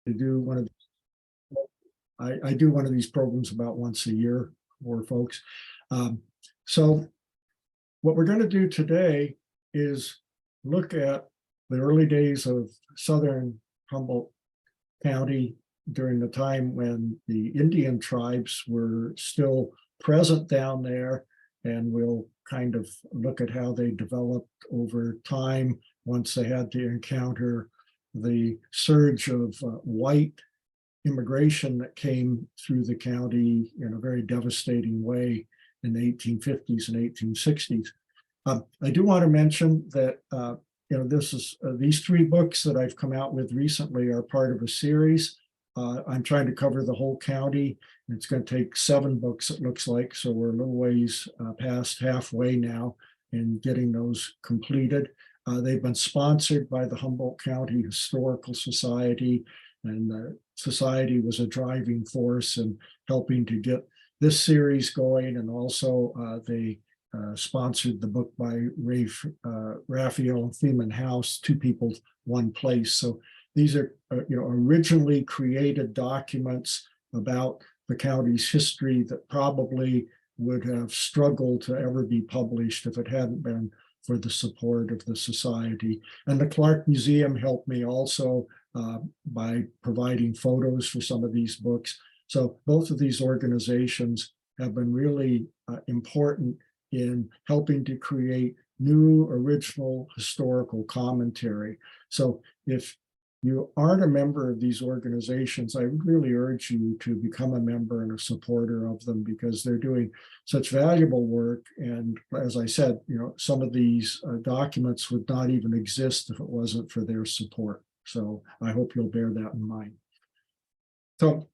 to do one of I do one of these programs about once a year for folks. So what we're going to do today is look at the early days of southern Humboldt County during the time when the Indian tribes were still present down there, and we'll kind of look at how they developed over time once they had to encounter the surge of white immigration that came through the county in a very devastating way in the 1850s and 1860s. I do want to mention that this is these three books that I've come out with recently are part of a series. I'm trying to cover the whole county. It's going to take 7 books, it looks like, so we're a little ways past halfway now in getting those completed. They've been sponsored by the Humboldt County Historical Society, and the society was a driving force in helping to get this series going, and also they sponsored the book by Raphael and Theman House, Two People, One Place. So these are originally created documents about the county's history that probably would have struggled to ever be published if it hadn't been for the support of the society. And the Clark Museum helped me also by providing photos for some of these books. So both of these organizations have been really important in helping to create new original historical commentary. So if you aren't a member of these organizations, I would really urge you to become a member and a supporter of them, because they're doing such valuable work. And as I said, some of these documents would not even exist if it wasn't for their support. So I hope you'll bear that in mind. So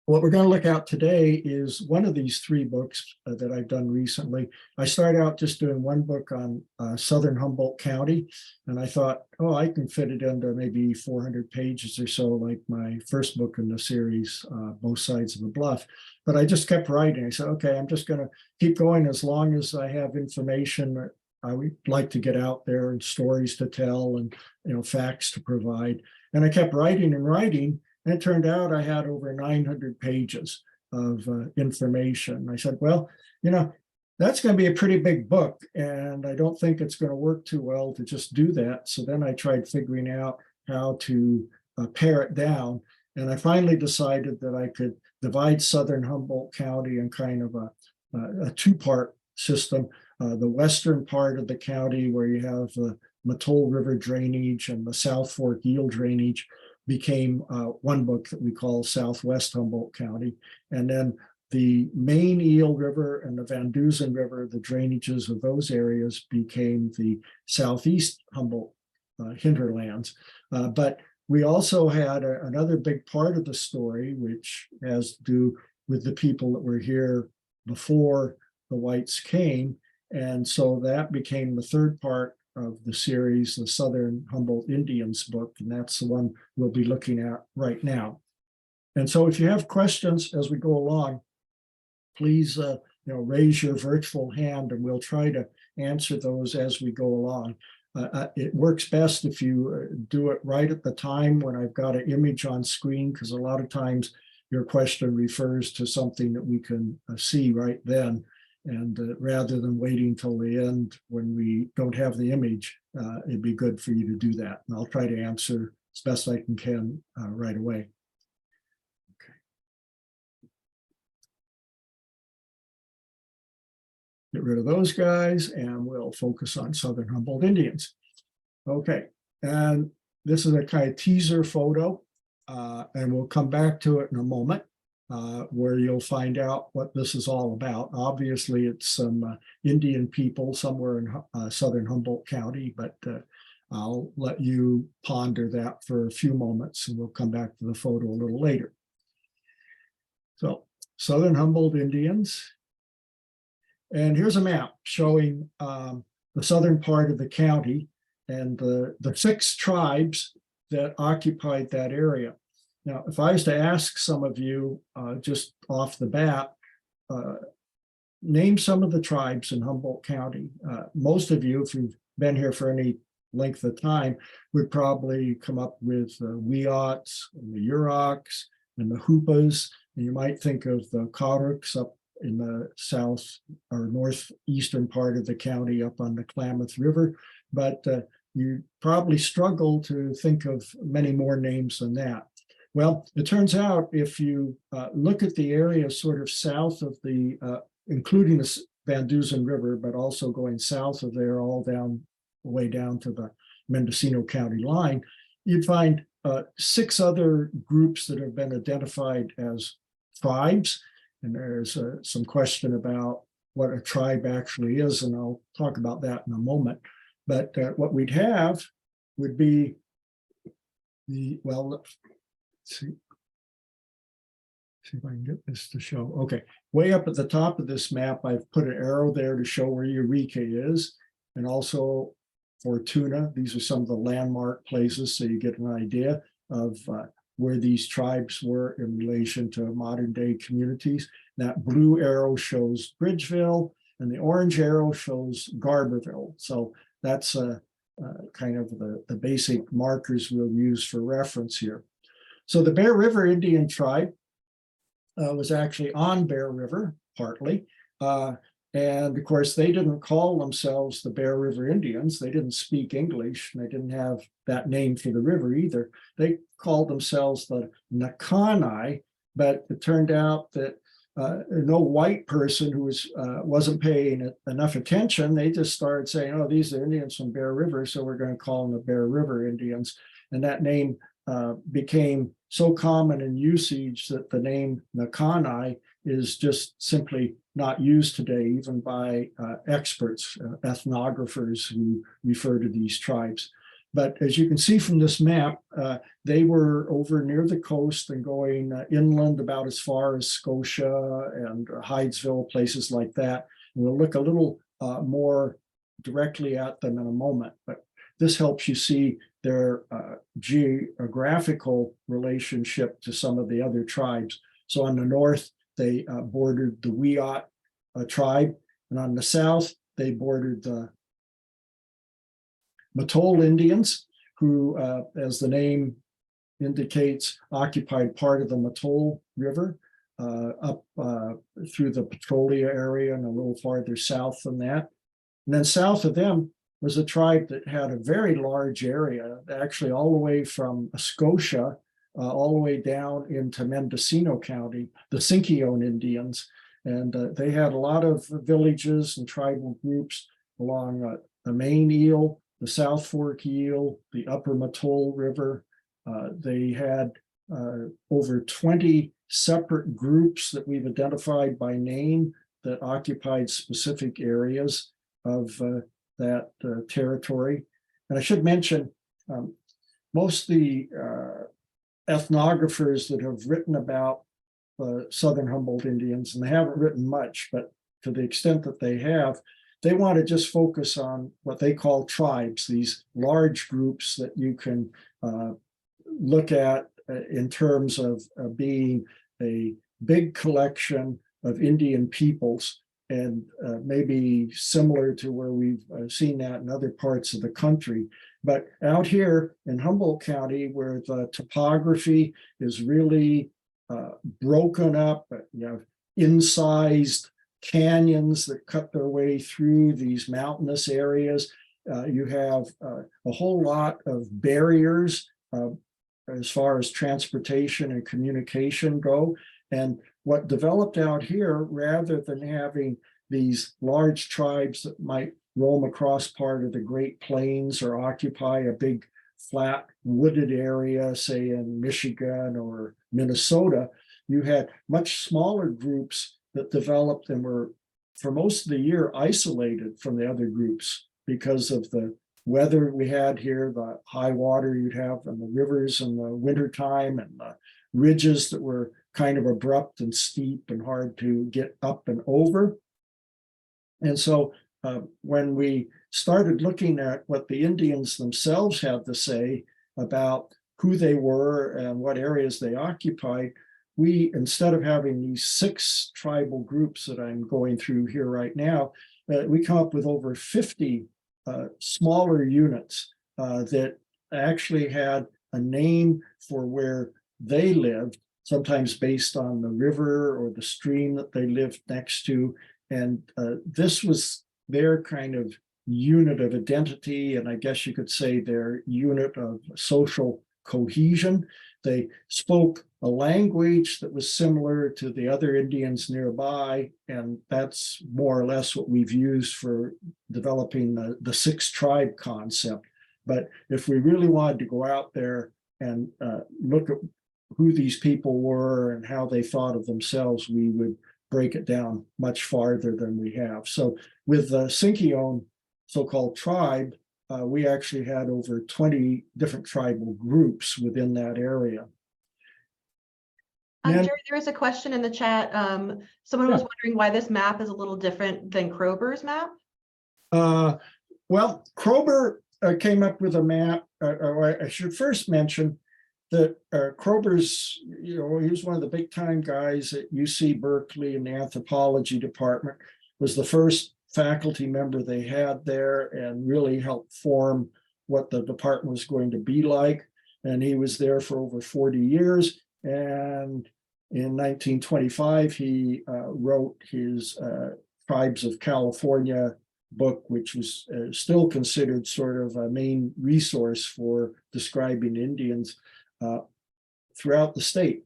what we're going to look at today is one of these 3 books that I've done recently. I started out just doing one book on southern Humboldt County, and I thought, I can fit it into maybe 400 pages or so, like my first book in the series, Both Sides of the Bluff. But I just kept writing. I said, okay, I'm just going to keep going as long as I have information that I would like to get out there, and stories to tell, and facts to provide. And I kept writing and writing. And it turned out I had over 900 pages of information. I said, well, that's going to be a pretty big book, and I don't think it's going to work too well to just do that. So then I tried figuring out how to pare it down. And I finally decided that I could divide southern Humboldt County in kind of a 2-part system. The western part of the county, where you have the Matol River drainage and the South Fork Eel drainage, became one book that we call Southwest Humboldt County. And then the main Eel River and the Van Dusen River, the drainages of those areas, became the Southeast Humboldt hinterlands. But we also had another big part of the story, which has to do with the people that were here before the whites came. And so that became the 3rd part of the series, the Southern Humboldt Indians book, and that's the one we'll be looking at right now. And so if you have questions as we go along, please raise your virtual hand, and we'll try to answer those as we go along. It works best if you do it right at the time when I've got an image on screen, because a lot of times your question refers to something that we can see right then. And rather than waiting till the end when we don't have the image, it'd be good for you to do that. And I'll try to answer as best I can right away. Okay. Get rid of those guys, and we'll focus on southern Humboldt Indians. Okay, and this is a kind of teaser photo, and we'll come back to it in a moment. Where you'll find out what this is all about. Obviously, it's some Indian people somewhere in southern Humboldt County, but I'll let you ponder that for a few moments, and we'll come back to the photo a little later. So, southern Humboldt Indians. And here's a map showing the southern part of the county and the 6 tribes that occupied that area. Now, if I was to ask some of you just off the bat, name some of the tribes in Humboldt County. Most of you, if you've been here for any length of time would probably come up with the Wiots and the Yurocks and the Hoopas. And you might think of the Karuks up in the south or northeastern part of the county up on the Klamath River. But you probably struggle to think of many more names than that. Well, it turns out if you look at the area sort of south of the, including the Van Dusen River, but also going south of there all down, way down to the Mendocino County line, you'd find 6 other groups that have been identified as tribes. And there's some question about what a tribe actually is, and I'll talk about that in a moment. But what we'd have would be the, well, let's see if I can get this to show. Okay, way up at the top of this map, I've put an arrow there to show where Eureka is, and also Fortuna. These are some of the landmark places, so you get an idea of where these tribes were in relation to modern day communities. That blue arrow shows Bridgeville, and the orange arrow shows Garberville. So that's kind of the basic markers we'll use for reference here. So the Bear River Indian tribe was actually on Bear River, partly. And of course, they didn't call themselves the Bear River Indians. They didn't speak English, and they didn't have that name for the river either. They called themselves the Nakanai, but it turned out that no white person who wasn't paying enough attention, they just started saying, oh, these are Indians from Bear River, so we're going to call them the Bear River Indians. And that name became so common in usage that the name Nakanai is just simply not used today, even by experts, ethnographers who refer to these tribes. But as you can see from this map, they were over near the coast and going inland about as far as Scotia and Hydesville, places like that. And we'll look a little more directly at them in a moment, but this helps you see their geographical relationship to some of the other tribes. So on the north, they bordered the Wiot tribe, and on the south, they bordered the Matol Indians, who, as the name indicates, occupied part of the Matol River up through the Petrolia area and a little farther south than that. And then south of them was a tribe that had a very large area, actually all the way from Scotia, all the way down into Mendocino County, the Sinkyone Indians. And they had a lot of villages and tribal groups along the main Eel, the South Fork Eel, the Upper Matol River. They had over 20 separate groups that we've identified by name that occupied specific areas of that territory. And I should mention, most of the ethnographers that have written about Southern Humboldt Indians, and they haven't written much, but to the extent that they have, they want to just focus on what they call tribes, these large groups that you can look at in terms of being a big collection of Indian peoples, and maybe similar to where we've seen that in other parts of the country. But out here in Humboldt County, where the topography is really broken up, you have incised canyons that cut their way through these mountainous areas. You have a whole lot of barriers as far as transportation and communication go. And what developed out here, rather than having these large tribes that might roam across part of the Great Plains or occupy a big flat wooded area, say in Michigan or Minnesota, you had much smaller groups that developed and were, for most of the year, isolated from the other groups because of the weather we had here, the high water you'd have in the rivers in the wintertime, and the ridges that were kind of abrupt and steep and hard to get up and over. And so when we started looking at what the Indians themselves had to say about who they were and what areas they occupied, we, instead of having these 6 tribal groups that I'm going through here right now, we come up with over 50 smaller units that actually had a name for where they lived, sometimes based on the river or the stream that they lived next to. And this was their kind of unit of identity, and I guess you could say their unit of social cohesion. They spoke a language that was similar to the other Indians nearby, and that's more or less what we've used for developing the six tribe concept. But if we really wanted to go out there and look at who these people were and how they thought of themselves, we would break it down much farther than we have. So with the Sinkyone so-called tribe, we actually had over 20 different tribal groups within that area. Jerry, there is a question in the chat. Someone was wondering why this map is a little different than Kroeber's map. Well, Kroeber came up with a map. I should first mention that Kroeber's, he was one of the big time guys at UC Berkeley in the anthropology department, was the first faculty member they had there and really helped form what the department was going to be like. And he was there for over 40 years. And in 1925, he wrote his Tribes of California book, which was still considered sort of a main resource for describing Indians throughout the state.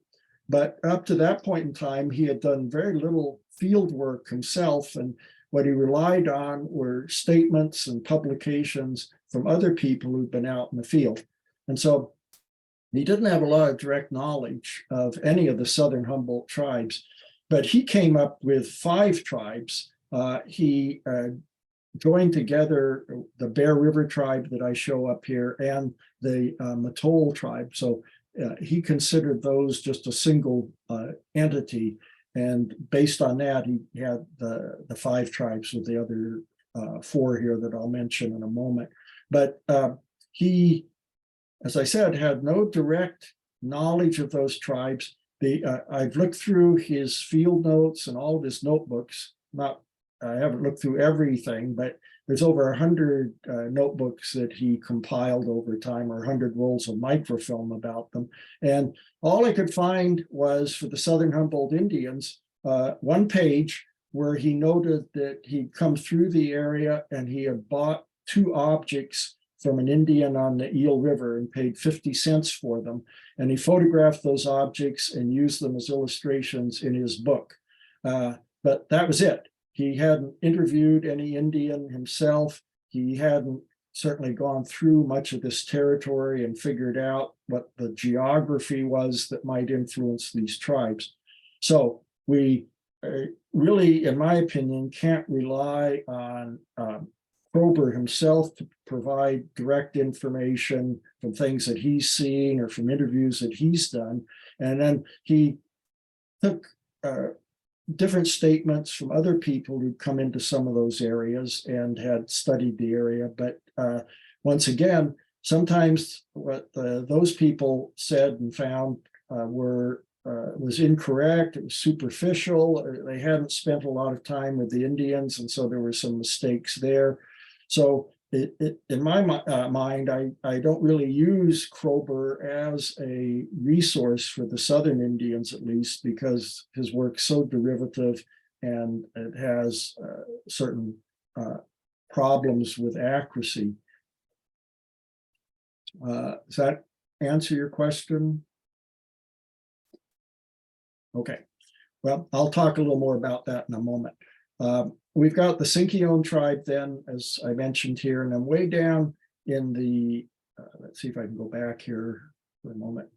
But up to that point in time, he had done very little field work himself, and what he relied on were statements and publications from other people who'd been out in the field. And so he didn't have a lot of direct knowledge of any of the southern Humboldt tribes, but he came up with 5 tribes. He joined together the Bear River tribe that I show up here and the Matol tribe. So he considered those just a single entity. And based on that, he had the 5 tribes with the other 4 here that I'll mention in a moment. But he, as I said, had no direct knowledge of those tribes. I've looked through his field notes and all of his notebooks. I haven't looked through everything, but there's over 100 notebooks that he compiled over time, or 100 rolls of microfilm about them. And all I could find was, for the Southern Humboldt Indians, 1 page where he noted that he'd come through the area and he had bought 2 objects from an Indian on the Eel River and paid 50 cents for them. And he photographed those objects and used them as illustrations in his book. But that was it. He hadn't interviewed any Indian himself. He hadn't certainly gone through much of this territory and figured out what the geography was that might influence these tribes. So we really, in my opinion, can't rely on Kroeber himself to provide direct information from things that he's seen or from interviews that he's done. And then he took different statements from other people who'd come into some of those areas and had studied the area. But once again, sometimes what those people said and found was incorrect. It was superficial. They hadn't spent a lot of time with the Indians, and so there were some mistakes there. So in my mind, I don't really use Kroeber as a resource for the Southern Indians, at least, because his work's so derivative and it has certain problems with accuracy. Does that answer your question? Okay, well, I'll talk a little more about that in a moment. We've got the Sinkyone tribe then, as I mentioned here, and I'm way down in the, let's see if I can go back here for a moment.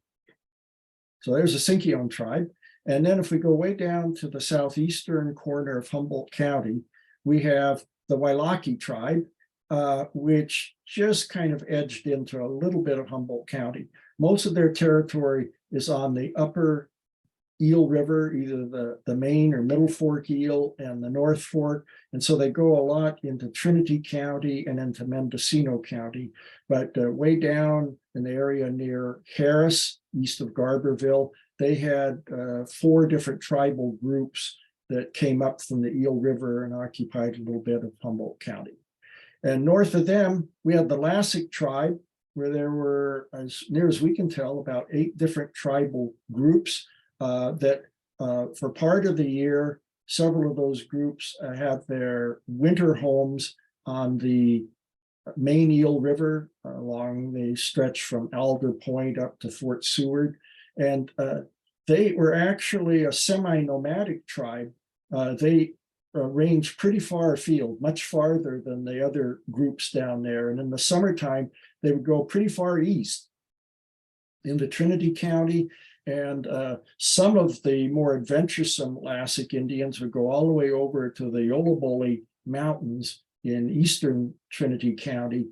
So there's the Sinkyone tribe. And then if we go way down to the southeastern corner of Humboldt County, we have the Wailaki tribe, which just kind of edged into a little bit of Humboldt County. Most of their territory is on the upper Eel River, either the main or middle fork Eel and the North Fork. And so they go a lot into Trinity County and into Mendocino County. But way down in the area near Harris, east of Garberville, they had 4 different tribal groups that came up from the Eel River and occupied a little bit of Humboldt County. And north of them, we had the Lassic tribe, where there were, as near as we can tell, about 8 different tribal groups that for part of the year, several of those groups have their winter homes on the main Eel River along the stretch from Alder Point up to Fort Seward. And they were actually a semi-nomadic tribe. They ranged pretty far afield, much farther than the other groups down there. And in the summertime, they would go pretty far east into Trinity County. And some of the more adventuresome Lassic Indians would go all the way over to the Yollabole Mountains in eastern Trinity County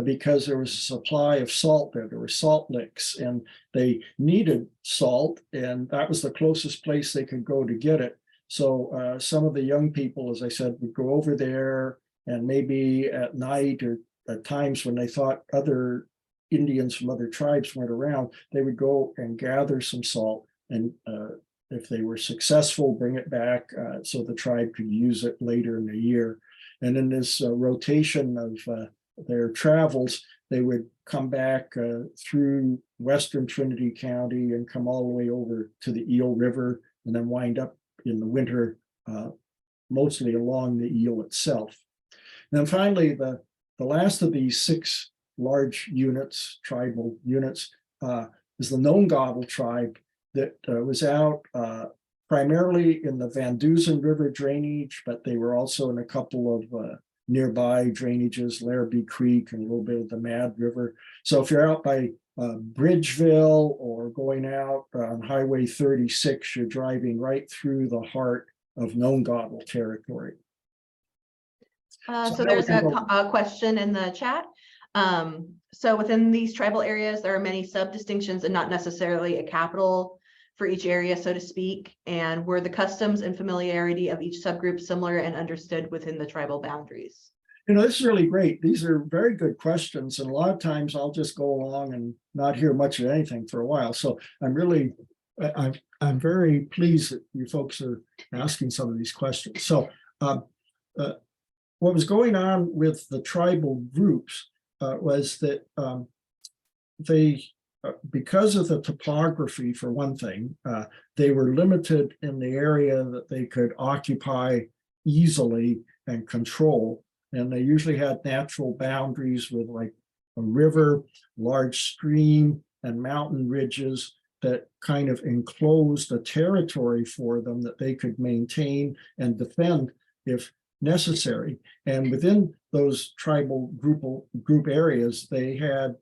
because there was a supply of salt there. There were salt licks and they needed salt, and that was the closest place they could go to get it. So some of the young people, as I said, would go over there, and maybe at night or at times when they thought other Indians from other tribes weren't around, they would go and gather some salt, and if they were successful, bring it back so the tribe could use it later in the year. And in this rotation of their travels, they would come back through western Trinity County and come all the way over to the Eel River, and then wind up in the winter mostly along the Eel itself. And then finally, the last of these 6 large units, tribal units, is the Nongadal tribe that was out primarily in the Van Dusen River drainage, but they were also in a couple of nearby drainages, Larrabee Creek and a little bit of the Mad River. So if you're out by Bridgeville or going out on Highway 36, you're driving right through the heart of Nongadal territory. So there's a question in the chat. So within these tribal areas, there are many sub-distinctions and not necessarily a capital for each area, so to speak. And were the customs and familiarity of each subgroup similar and understood within the tribal boundaries? You know, this is really great. These are very good questions. And a lot of times I'll just go along and not hear much of anything for a while. So I'm very pleased that you folks are asking some of these questions. So what was going on with the tribal groups was that they, because of the topography, for one thing, they were limited in the area that they could occupy easily and control. And they usually had natural boundaries with like a river, large stream, and mountain ridges that kind of enclosed a territory for them that they could maintain and defend if necessary. And within those tribal group areas, they had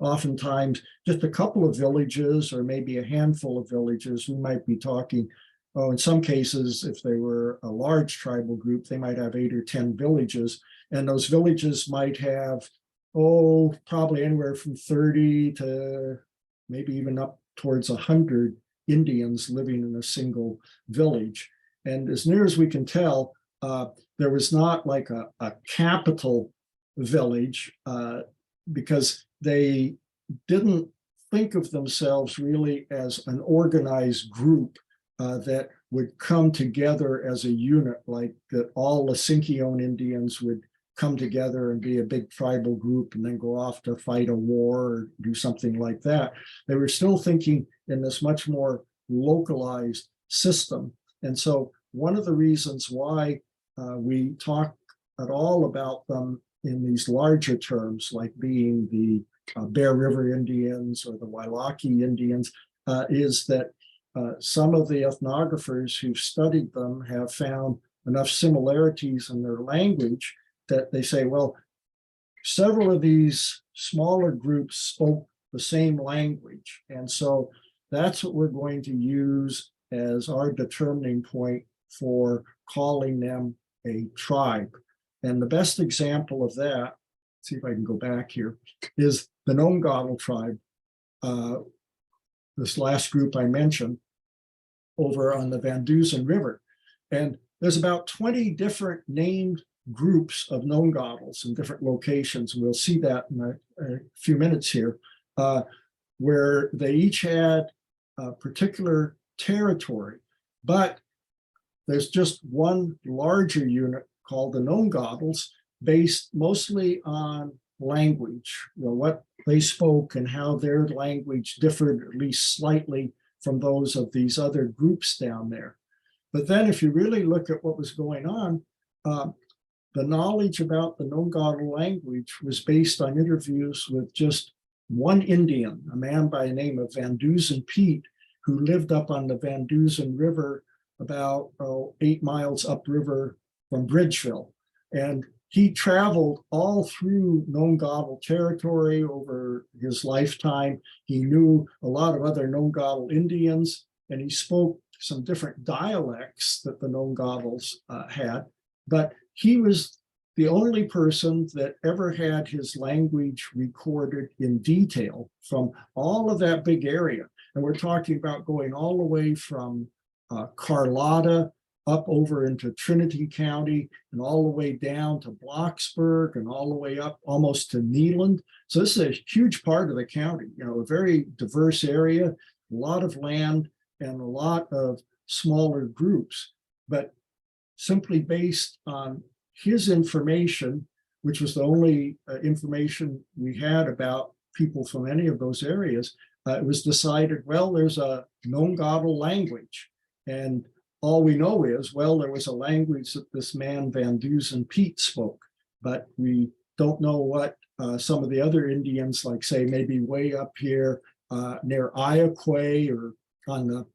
oftentimes just a couple of villages or maybe a handful of villages. We might be talking, in some cases, if they were a large tribal group, they might have 8 or 10 villages. And those villages might have, probably anywhere from 30 to maybe even up towards 100 Indians living in a single village. And as near as we can tell, there was not like a capital village because they didn't think of themselves really as an organized group that would come together as a unit, like that all the Sinkyone Indians would come together and be a big tribal group and then go off to fight a war or do something like that. They were still thinking in this much more localized system. And so one of the reasons why we talk at all about them in these larger terms, like being the Bear River Indians or the Wailaki Indians, is that some of the ethnographers who've studied them have found enough similarities in their language that they say, well, several of these smaller groups spoke the same language. And so that's what we're going to use as our determining point for calling them a tribe. And the best example of that, see if I can go back here, is the Nongadal tribe, this last group I mentioned, over on the Van Dusen River. And there's about 20 different named groups of Nongadals in different locations. We'll see that in a few minutes here, where they each had a particular territory, but there's just one larger unit called the Nongadals, based mostly on language, what they spoke and how their language differed at least slightly from those of these other groups down there. But then if you really look at what was going on, the knowledge about the Nongadal language was based on interviews with just one Indian, a man by the name of Van Dusen Pete, who lived up on the Van Dusen River about 8 miles upriver from Bridgeville. And he traveled all through Nongadal territory over his lifetime. He knew a lot of other Nongadal Indians, and he spoke some different dialects that the Nongadals had. But he was the only person that ever had his language recorded in detail from all of that big area. And we're talking about going all the way from Carlotta up over into Trinity County and all the way down to Blocksburg and all the way up almost to Neeland. So this is a huge part of the county, a very diverse area, a lot of land and a lot of smaller groups. But simply based on his information, which was the only information we had about people from any of those areas, it was decided, well, there's a Nongadal language. And all we know is, well, there was a language that this man Van Dusen Pete spoke, but we don't know what some of the other Indians, like say maybe way up here near Iaqua or on the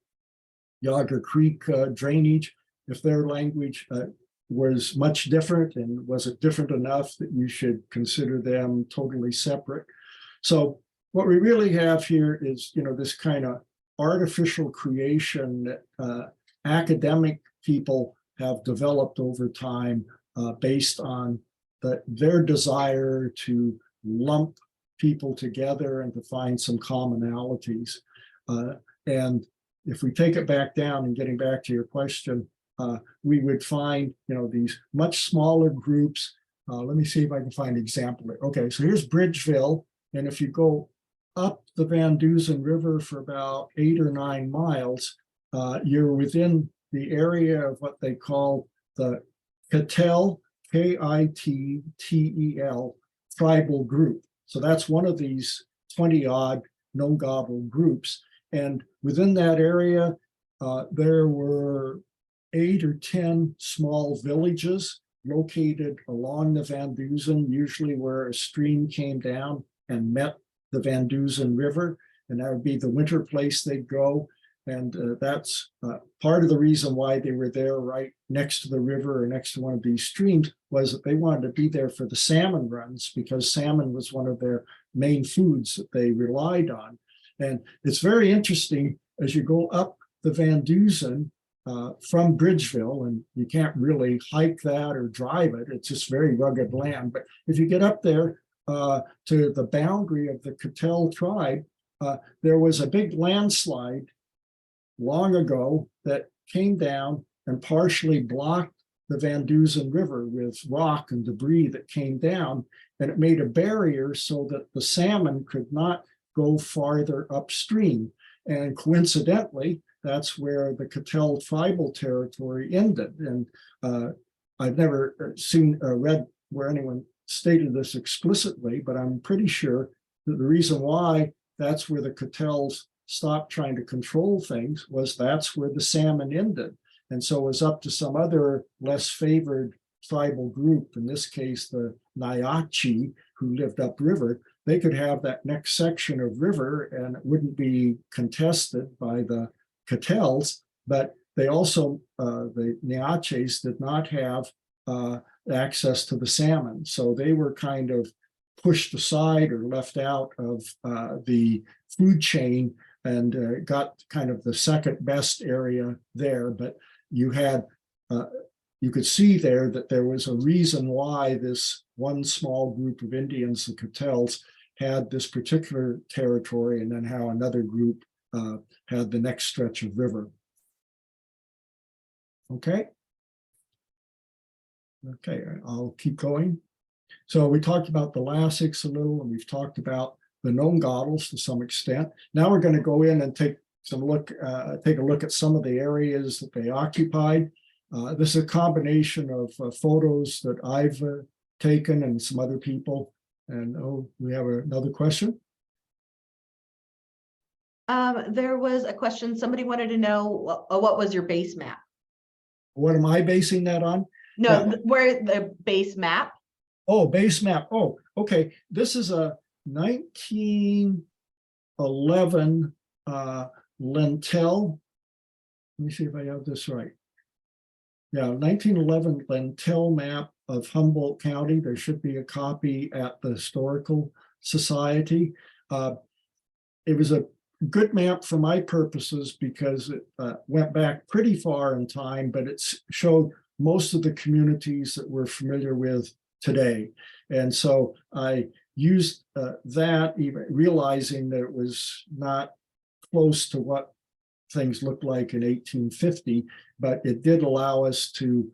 Yager Creek drainage, if their language was much different, and was it different enough that you should consider them totally separate. So what we really have here is, this kind of artificial creation that academic people have developed over time based on their desire to lump people together and to find some commonalities. And if we take it back down and getting back to your question, we would find, these much smaller groups. Let me see if I can find an example. Okay, so here's Bridgeville. And if you go up the Van Dusen River for about 8 or 9 miles, you're within the area of what they call the Kittel, K-I-T-T-E-L, tribal group. So that's one of these 20-odd Nongadal groups. And within that area, there were 8 or 10 small villages located along the Van Dusen, usually where a stream came down and met the Van Dusen River, and that would be the winter place they'd go. And that's part of the reason why they were there right next to the river or next to one of these streams, was that they wanted to be there for the salmon runs, because salmon was one of their main foods that they relied on. And it's very interesting as you go up the Van Dusen from Bridgeville, and you can't really hike that or drive it. It's just very rugged land. But if you get up there to the boundary of the Kittel tribe, there was a big landslide long ago that came down and partially blocked the Van Dusen River with rock and debris that came down, and it made a barrier so that the salmon could not go farther upstream. And coincidentally, that's where the Kittel tribal territory ended. And I've never read where anyone stated this explicitly, but I'm pretty sure that the reason why that's where the Kittels stopped trying to control things was that's where the salmon ended. And so it was up to some other less favored tribal group, in this case, the Nyachi, who lived upriver. They could have that next section of river and it wouldn't be contested by the Kittels, but they also, the Nyachis did not have access to the salmon. So they were kind of pushed aside or left out of the food chain, and got kind of the second best area there. But you had, you could see there that there was a reason why this one small group of Indians, the Kittels, had this particular territory, and then how another group had the next stretch of river. Okay. Okay, I'll keep going. So we talked about the Lassics a little, and we've talked about the Nongadals to some extent. Now we're going to go in and take a look at some of the areas that they occupied. This is a combination of photos that I've taken and some other people And we have another question. There was a question, somebody wanted to know, what was your base map? What am I basing that on? No, Yeah. where the base map? Oh, base map. Oh, okay. This is a 1911 Lentel. Let me see if I have this right. Yeah, 1911 Lentel map of Humboldt County. There should be a copy at the Historical Society. It was a good map for my purposes because it went back pretty far in time, but it showed most of the communities that we're familiar with today. And so I used that, even realizing that it was not close to what things looked like in 1850, but it did allow us to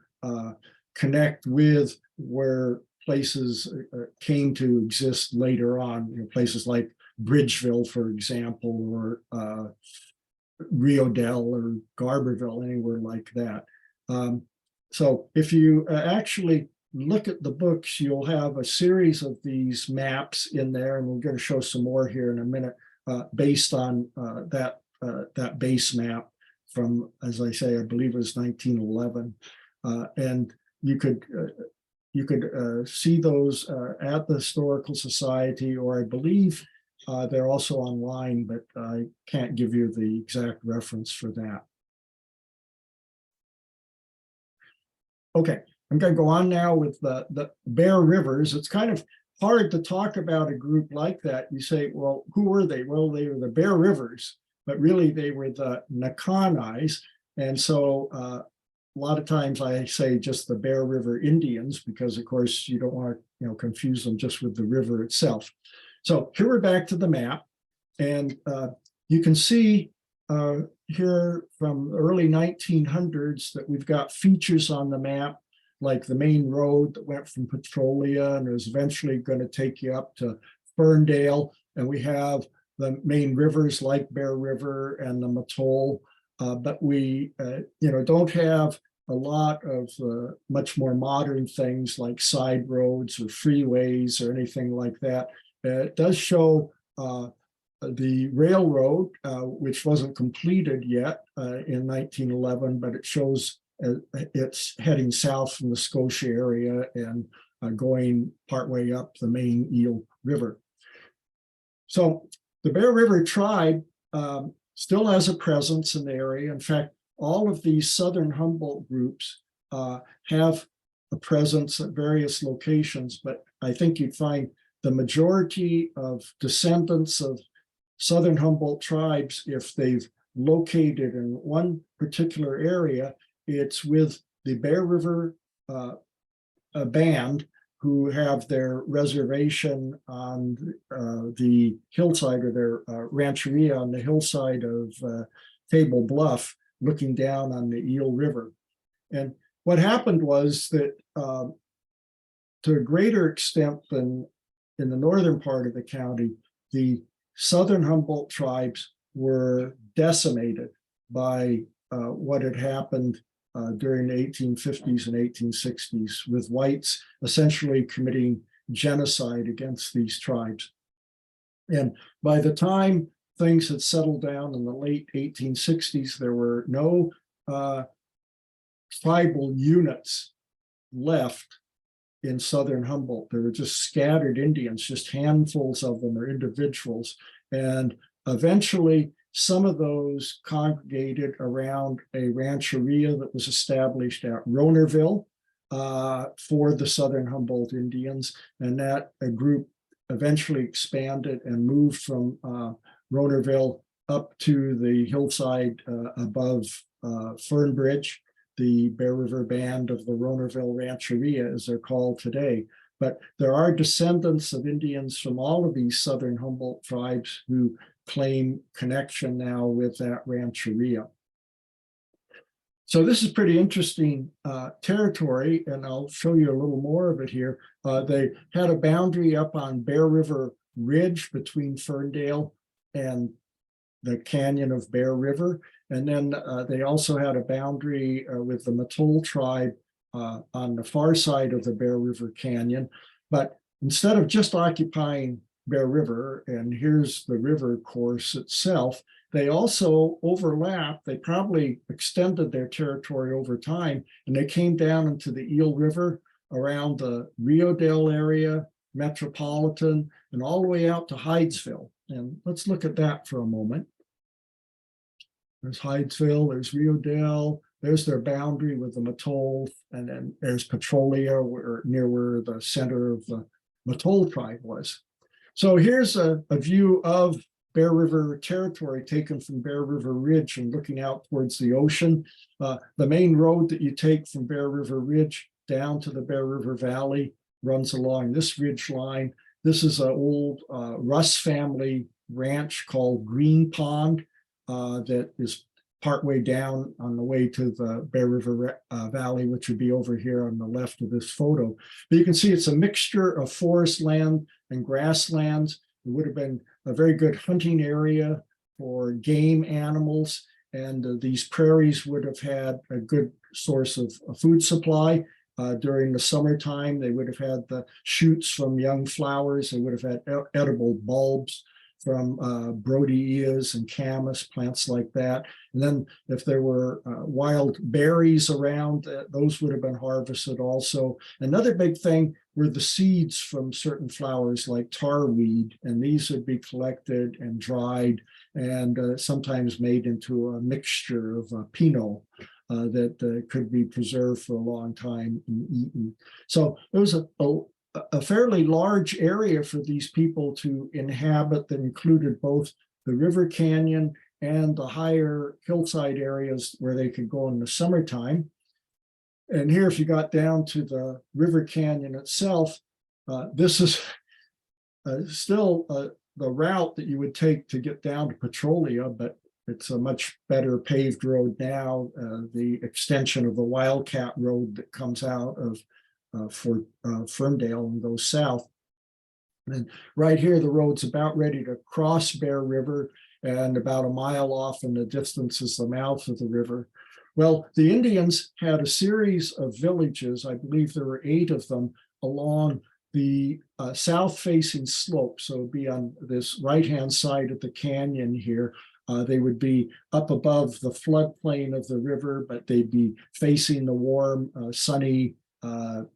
connect with where places came to exist later on, places like Bridgeville, for example, or Riodell or Garberville, anywhere like that. So if you actually look at the books, you'll have a series of these maps in there, and we're going to show some more here in a minute, based on that base map from, as I say, I believe it was 1911, and you could see those at the Historical Society, or I believe they're also online, but I can't give you the exact reference for that. Okay, I'm going to go on now with the Bear Rivers. It's kind of hard to talk about a group like that. You say, well, who were they? Well, they were the Bear Rivers, but really they were the Nakanais. And so a lot of times I say just the Bear River Indians, because of course you don't want to confuse them just with the river itself. So here we're back to the map, and you can see here from early 1900s that we've got features on the map, like the main road that went from Petrolia and is eventually going to take you up to Ferndale. And we have the main rivers like Bear River and the Matol, but we don't have a lot of much more modern things like side roads or freeways or anything like that. It does show the railroad, which wasn't completed yet in 1911, but it shows it's heading south from the Scotia area and going partway up the main Eel River. So the Bear River tribe still has a presence in the area. In fact, all of these Southern Humboldt groups have a presence at various locations, but I think you'd find the majority of descendants of Southern Humboldt tribes, if they've located in one particular area, it's with the Bear River band, who have their reservation on the hillside, or their rancheria on the hillside of Table Bluff, looking down on the Eel River. And what happened was that to a greater extent than in the northern part of the county, the Southern Humboldt tribes were decimated by what had happened during the 1850s and 1860s, with whites essentially committing genocide against these tribes. And by the time things had settled down in the late 1860s, there were no tribal units left in Southern Humboldt. There were just scattered Indians, just handfuls of them, or individuals. And eventually, some of those congregated around a rancheria that was established at Rohnerville for the Southern Humboldt Indians. And that group eventually expanded and moved from Rohnerville up to the hillside above Fernbridge. The Bear River Band of the Rohnerville Rancheria, as they're called today. But there are descendants of Indians from all of these Southern Humboldt tribes who claim connection now with that rancheria. So this is pretty interesting territory, and I'll show you a little more of it here. They had a boundary up on Bear River Ridge between Ferndale and the canyon of Bear River. And then they also had a boundary with the Matol tribe on the far side of the Bear River Canyon. But instead of just occupying Bear River, and here's the river course itself, they also overlapped. They probably extended their territory over time, and they came down into the Eel River around the Rohde area, Metropolitan, and all the way out to Hydesville. And let's look at that for a moment. There's Hydesville, there's Rohde, there's their boundary with the Matol, and then there's Petrolia, near where the center of the Matol tribe was. So here's a view of Bear River territory taken from Bear River Ridge and looking out towards the ocean. The main road that you take from Bear River Ridge down to the Bear River Valley runs along this ridge line. This is an old Russ family ranch called Green Pond that is partway down on the way to the Bear River Valley, which would be over here on the left of this photo. But you can see it's a mixture of forest land and grasslands. It would have been a very good hunting area for game animals, and these prairies would have had a good source of food supply. During the summertime, they would have had the shoots from young flowers. They would have had edible bulbs from brodiaeas and camas, plants like that. And then if there were wild berries around, those would have been harvested also. Another big thing were the seeds from certain flowers like tarweed, and these would be collected and dried and sometimes made into a mixture of Pinot that could be preserved for a long time and eaten. So there was a fairly large area for these people to inhabit that included both the river canyon and the higher hillside areas where they could go in the summertime. And here, if you got down to the river canyon itself, this is still the route that you would take to get down to Petrolia, but it's a much better paved road now, the extension of the Wildcat Road that comes out of Ferndale and goes south. And right here, the road's about ready to cross Bear River, and about a mile off in the distance is the mouth of the river. Well, the Indians had a series of villages, I believe there were 8 of them, along the south-facing slope. So it'd be on this right-hand side of the canyon here. They would be up above the floodplain of the river, but they'd be facing the warm, sunny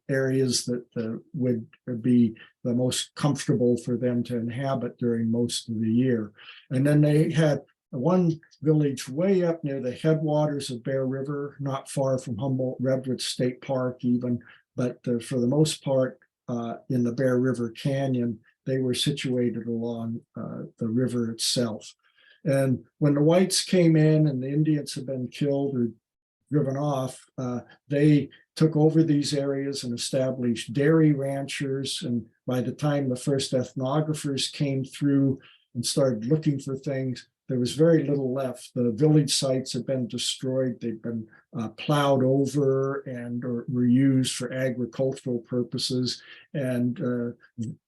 areas that would be the most comfortable for them to inhabit during most of the year. And then they had one village way up near the headwaters of Bear River, not far from Humboldt Redwood State Park even, but for the most part in the Bear River Canyon, they were situated along the river itself. And when the whites came in and the Indians had been killed or driven off, they took over these areas and established dairy ranchers. And by the time the first ethnographers came through and started looking for things, there was very little left. The village sites had been destroyed. They'd been plowed over and were used for agricultural purposes. And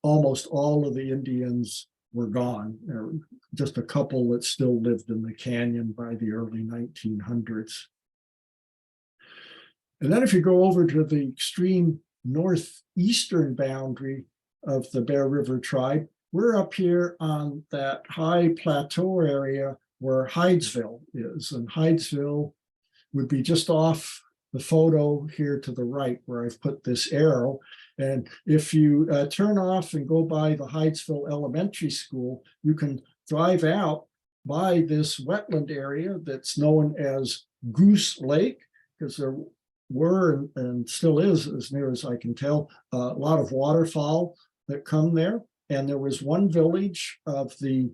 almost all of the Indians were gone. There were just a couple that still lived in the canyon by the early 1900s. And then if you go over to the extreme northeastern boundary of the Bear River tribe, we're up here on that high plateau area where Hydesville is. And Hydesville would be just off the photo here to the right where I've put this arrow. And if you turn off and go by the Hydesville Elementary School, you can drive out by this wetland area that's known as Goose Lake, because there were and still is, as near as I can tell, a lot of waterfowl that come there. And there was one village of the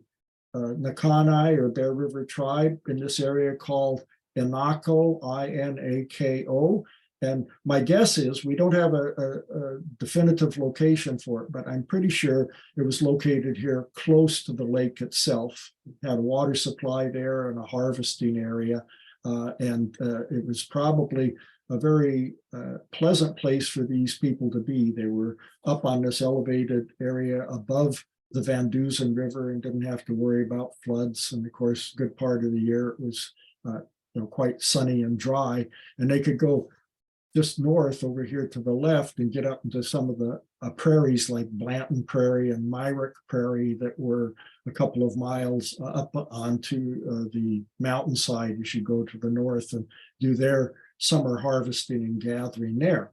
Nakani or Bear River tribe in this area called Inako, I-N-A-K-O. And my guess is, we don't have a definitive location for it, but I'm pretty sure it was located here close to the lake itself. It had a water supply there and a harvesting area. And it was probably a very pleasant place for these people to be. They were up on this elevated area above the Van Dusen River and didn't have to worry about floods. And of course, a good part of the year it was quite sunny and dry, and they could go just north over here to the left and get up into some of the prairies like Blanton Prairie and Myrick Prairie that were a couple of miles up onto the mountainside as you go to the north and do their summer harvesting and gathering there.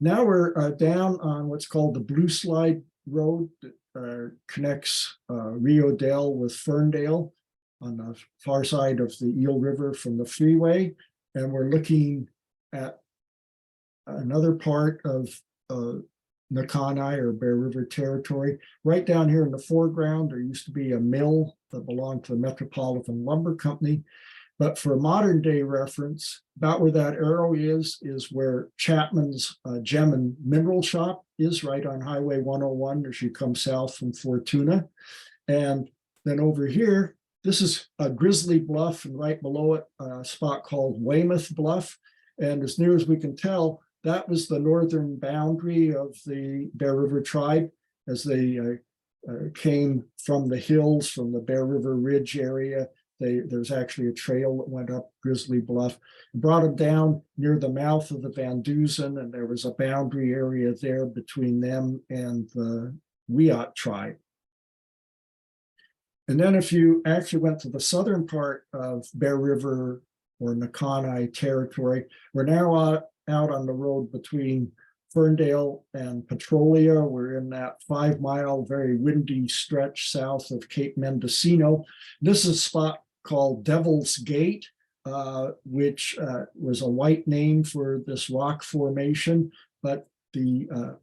Now we're down on what's called the Blue Slide Road that connects Rio Dell with Ferndale on the far side of the Eel River from the freeway. And we're looking at another part of Nakanai or Bear River territory. Right down here in the foreground, there used to be a mill that belonged to the Metropolitan Lumber Company. But for modern day reference, about where that arrow is where Chapman's Gem and Mineral Shop is, right on Highway 101 as you come south from Fortuna. And then over here, this is a Grizzly Bluff, and right below it, a spot called Weymouth Bluff. And as near as we can tell, that was the northern boundary of the Bear River tribe as they came from the hills, from the Bear River Ridge area. There's actually a trail that went up Grizzly Bluff, brought them down near the mouth of the Van Dusen, and there was a boundary area there between them and the Wiyot tribe. And then if you actually went to the southern part of Bear River or Nakanai territory, we're now out on the road between Ferndale and Petrolia. We're in that 5-mile, very windy stretch south of Cape Mendocino. This is a spot called Devil's Gate, which was a white name for this rock formation, but the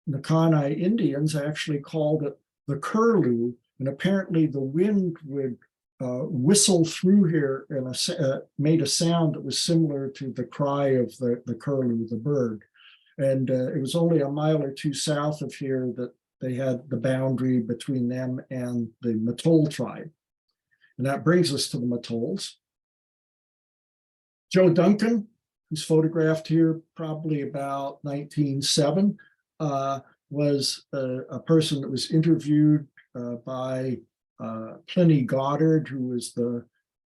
Nakanai Indians actually called it the Curlew, and apparently the wind would whistle through here and made a sound that was similar to the cry of the curlew, the bird. And it was only a mile or two south of here that they had the boundary between them and the Matol tribe. And that brings us to the Matols. Joe Duncan, who's photographed here probably about 1907, was a person that was interviewed by Pliny Goddard, who was the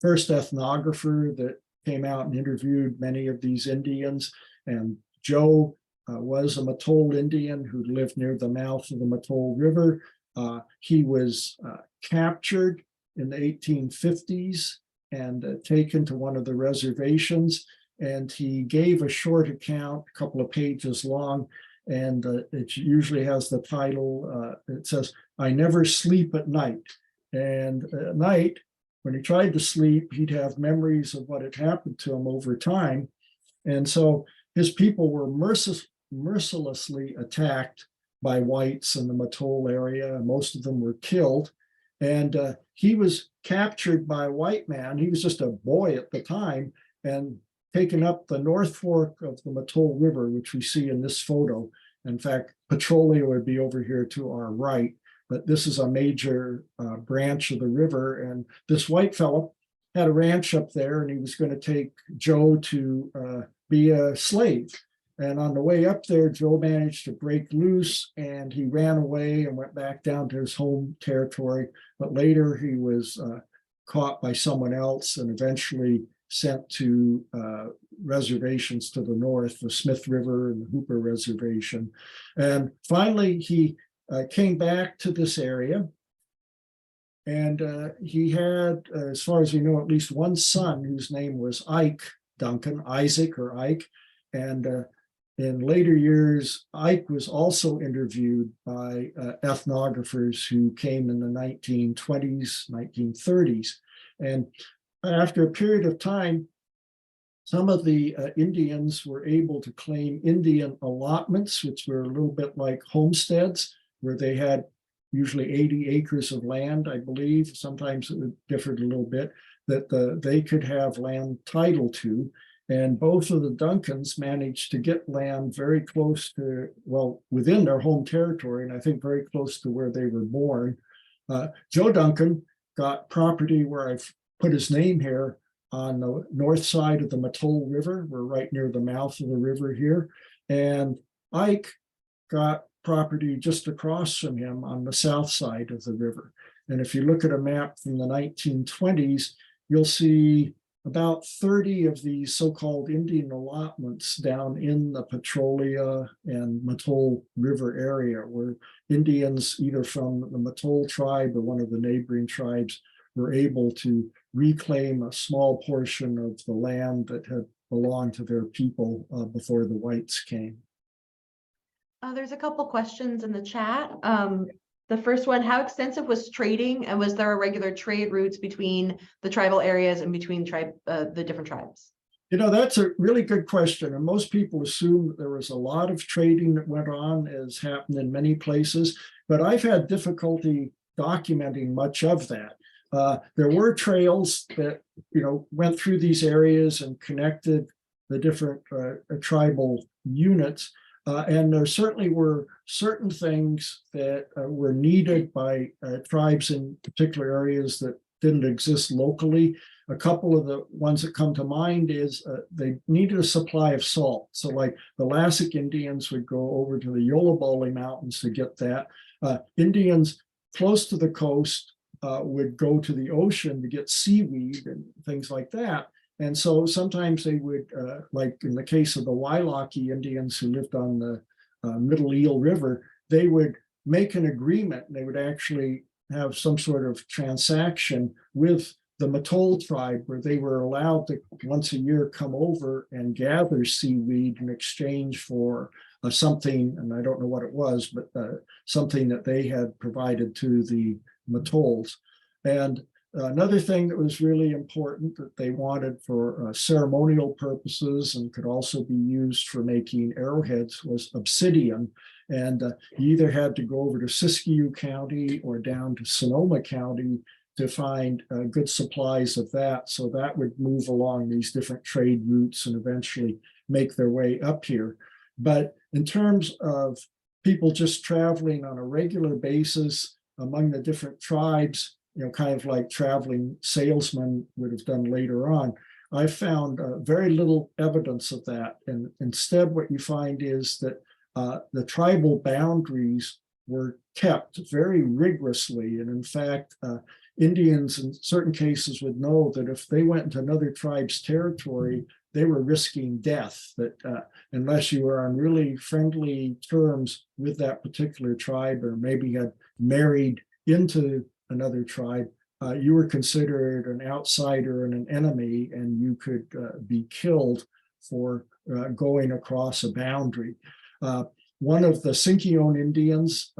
first ethnographer that came out and interviewed many of these Indians. And Joe was a Matol Indian who lived near the mouth of the Matol River. He was captured in the 1850s and taken to one of the reservations. And he gave a short account, a couple of pages long, and it usually has the title, it says, "I never sleep at night." And at night, when he tried to sleep, he'd have memories of what had happened to him over time. And so his people were mercilessly attacked by whites in the Matol area. Most of them were killed. And he was captured by a white man. He was just a boy at the time and taken up the North Fork of the Matol River, which we see in this photo. In fact, Petrolia would be over here to our right, but this is a major branch of the river. And this white fellow had a ranch up there, and he was going to take Joe to be a slave. And on the way up there, Joe managed to break loose, and he ran away and went back down to his home territory. But later he was caught by someone else and eventually sent to reservations to the north, the Smith River and the Hooper Reservation. And finally, he came back to this area. And he had, as far as we know, at least one son whose name was Ike Duncan, Isaac or Ike. And in later years, Ike was also interviewed by ethnographers who came in the 1920s, 1930s. And after a period of time, some of the Indians were able to claim Indian allotments, which were a little bit like homesteads, where they had usually 80 acres of land, I believe. Sometimes it differed a little bit, that they could have land title to. And both of the Duncans managed to get land very close to, well, within their home territory, and I think very close to where they were born. Joe Duncan got property where I've put his name here on the north side of the Matol River. We're right near the mouth of the river here. And Ike got property just across from him on the south side of the river. And if you look at a map from the 1920s, you'll see about 30 of these so-called Indian allotments down in the Petrolia and Matol River area, where Indians either from the Matol tribe or one of the neighboring tribes were able to reclaim a small portion of the land that had belonged to their people before the whites came. There's a couple questions in the chat. The first one, how extensive was trading, and was there regular trade routes between the tribal areas and between the different tribes? You know, that's a really good question. And most people assume that there was a lot of trading that went on, as happened in many places, but I've had difficulty documenting much of that. There were trails that, you know, went through these areas and connected the different tribal units. And there certainly were certain things that were needed by tribes in particular areas that didn't exist locally. A couple of the ones that come to mind is they needed a supply of salt. So like the Lasik Indians would go over to the Yoloboli Mountains to get that. Indians close to the coast would go to the ocean to get seaweed and things like that. And so sometimes they would, like in the case of the Wailaki Indians who lived on the Middle Eel River, they would make an agreement. They would actually have some sort of transaction with the Matol tribe where they were allowed to once a year come over and gather seaweed in exchange for something, and I don't know what it was, but something that they had provided to the Matols. And another thing that was really important that they wanted for ceremonial purposes and could also be used for making arrowheads was obsidian. And you either had to go over to Siskiyou County or down to Sonoma County to find good supplies of that. So that would move along these different trade routes and eventually make their way up here. But in terms of people just traveling on a regular basis among the different tribes, you know, kind of like traveling salesmen would have done later on, I found very little evidence of that. And instead, what you find is that the tribal boundaries were kept very rigorously. And in fact, Indians in certain cases would know that if they went into another tribe's territory, they were risking death, that unless you were on really friendly terms with that particular tribe or maybe had married into another tribe, you were considered an outsider and an enemy, and you could be killed for going across a boundary. One of the Sinkyone Indians,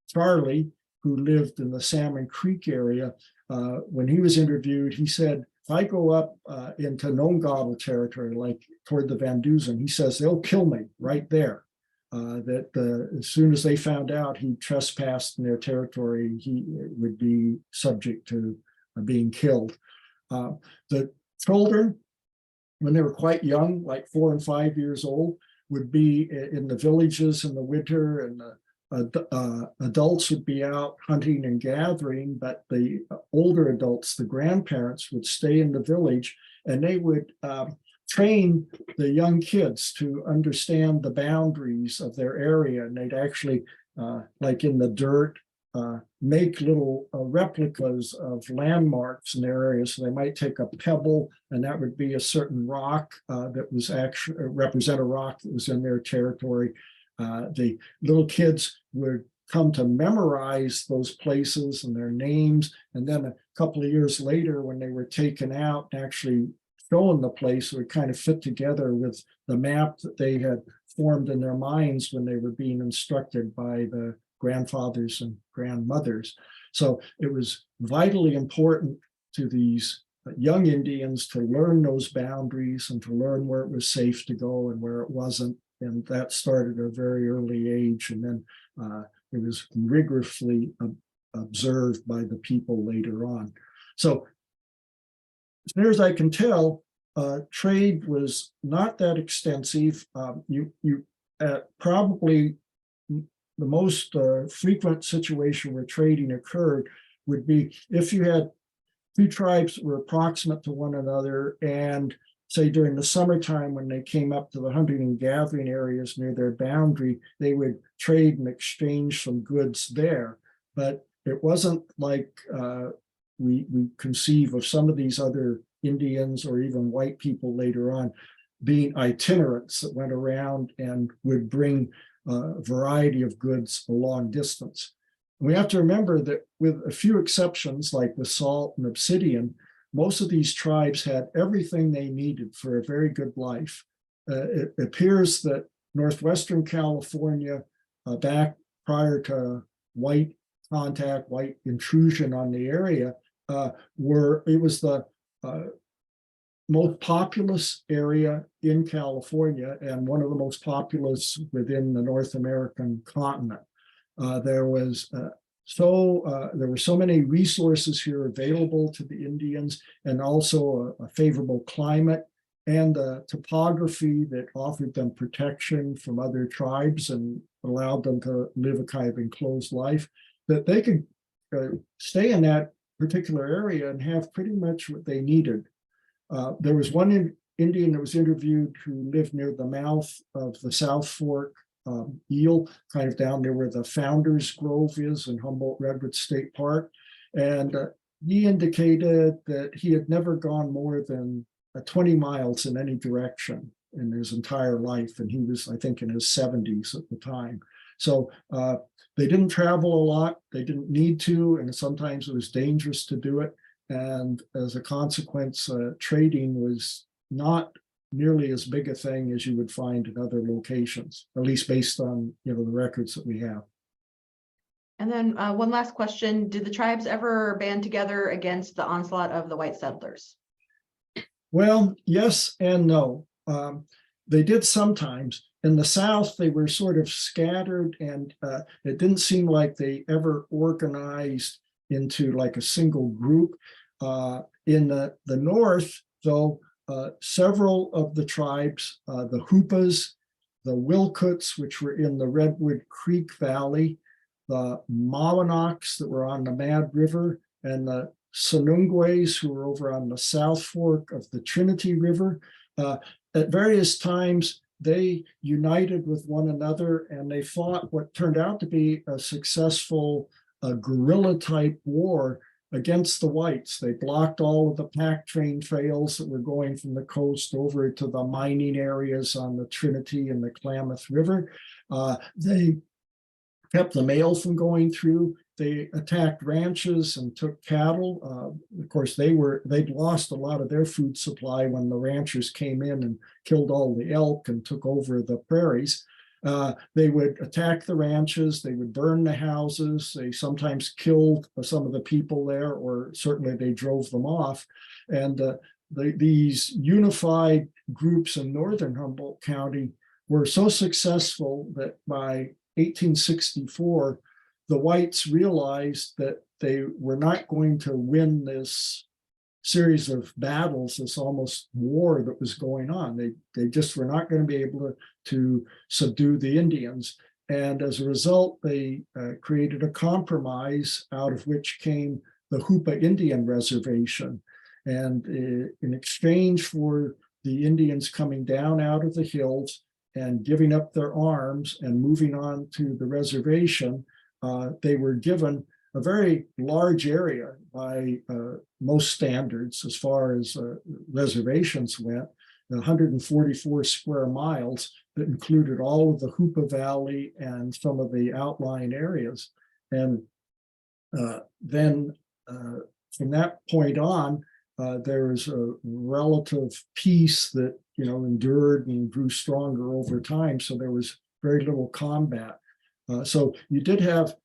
Charlie, who lived in the Salmon Creek area, when he was interviewed, he said, if I go up into Nongadal territory, like toward the Van Dusen, he says, they'll kill me right there. As soon as they found out he trespassed in their territory, he would be subject to being killed. The children, when they were quite young, like 4 and 5 years old, would be in the villages in the winter, and the adults would be out hunting and gathering, but the older adults, the grandparents, would stay in the village, and they would train the young kids to understand the boundaries of their area. And they'd actually, like in the dirt, make little replicas of landmarks in their area. So they might take a pebble, and that would be a certain rock that was actually represent a rock that was in their territory. The little kids would come to memorize those places and their names. And then a couple of years later, when they were taken out and actually shown the place, it would kind of fit together with the map that they had formed in their minds when they were being instructed by the grandfathers and grandmothers. So it was vitally important to these young Indians to learn those boundaries and to learn where it was safe to go and where it wasn't. And that started at a very early age. And then it was rigorously observed by the people later on. So as near as I can tell, trade was not that extensive. Probably the most frequent situation where trading occurred would be if you had two tribes that were approximate to one another, and say during the summertime when they came up to the hunting and gathering areas near their boundary, they would trade and exchange some goods there. But it wasn't like we conceive of some of these other Indians or even white people later on being itinerants that went around and would bring a variety of goods a long distance. And we have to remember that with a few exceptions like the salt and obsidian, most of these tribes had everything they needed for a very good life. It appears that Northwestern California, back prior to white contact, white intrusion on the area, it was the most populous area in California and one of the most populous within the North American continent. There were so many resources here available to the Indians, and also a favorable climate and the topography that offered them protection from other tribes and allowed them to live a kind of enclosed life, that they could stay in that particular area and have pretty much what they needed. There was one Indian that was interviewed who lived near the mouth of the South Fork Eel, kind of down there where the Founders Grove is in Humboldt Redwood State Park. And he indicated that he had never gone more than 20 miles in any direction in his entire life. And he was, I think, in his 70s at the time. So they didn't travel a lot. They didn't need to. And sometimes it was dangerous to do it. And as a consequence, trading was not nearly as big a thing as you would find in other locations, at least based on the records that we have. And then one last question: did the tribes ever band together against the onslaught of the white settlers? Well, yes and no. They did sometimes. In the South, they were sort of scattered, and it didn't seem like they ever organized into like a single group. In the North, though, several of the tribes, the Hoopas, the Wilcuts, which were in the Redwood Creek Valley, the Mawanoks that were on the Mad River, and the Sonungways who were over on the South Fork of the Trinity River. At various times, they united with one another and they fought what turned out to be a successful guerrilla type war against the whites. They blocked all of the pack train trails that were going from the coast over to the mining areas on the Trinity and the Klamath River. They kept the mail from going through. They attacked ranches and took cattle. Of course, they'd lost a lot of their food supply when the ranchers came in and killed all the elk and took over the prairies. They would attack the ranches, they would burn the houses, they sometimes killed some of the people there, or certainly they drove them off. And these unified groups in northern Humboldt County were so successful that by 1864, the whites realized that they were not going to win this series of battles, this almost war that was going on. They just were not going to be able to subdue the Indians. And as a result, they created a compromise out of which came the Hoopa Indian Reservation. And in exchange for the Indians coming down out of the hills and giving up their arms and moving on to the reservation, they were given a very large area by most standards as far as reservations went, 144 square miles that included all of the Hoopa Valley and some of the outlying areas. And then from that point on, there was a relative peace that endured and grew stronger over time. So there was very little combat. So you did have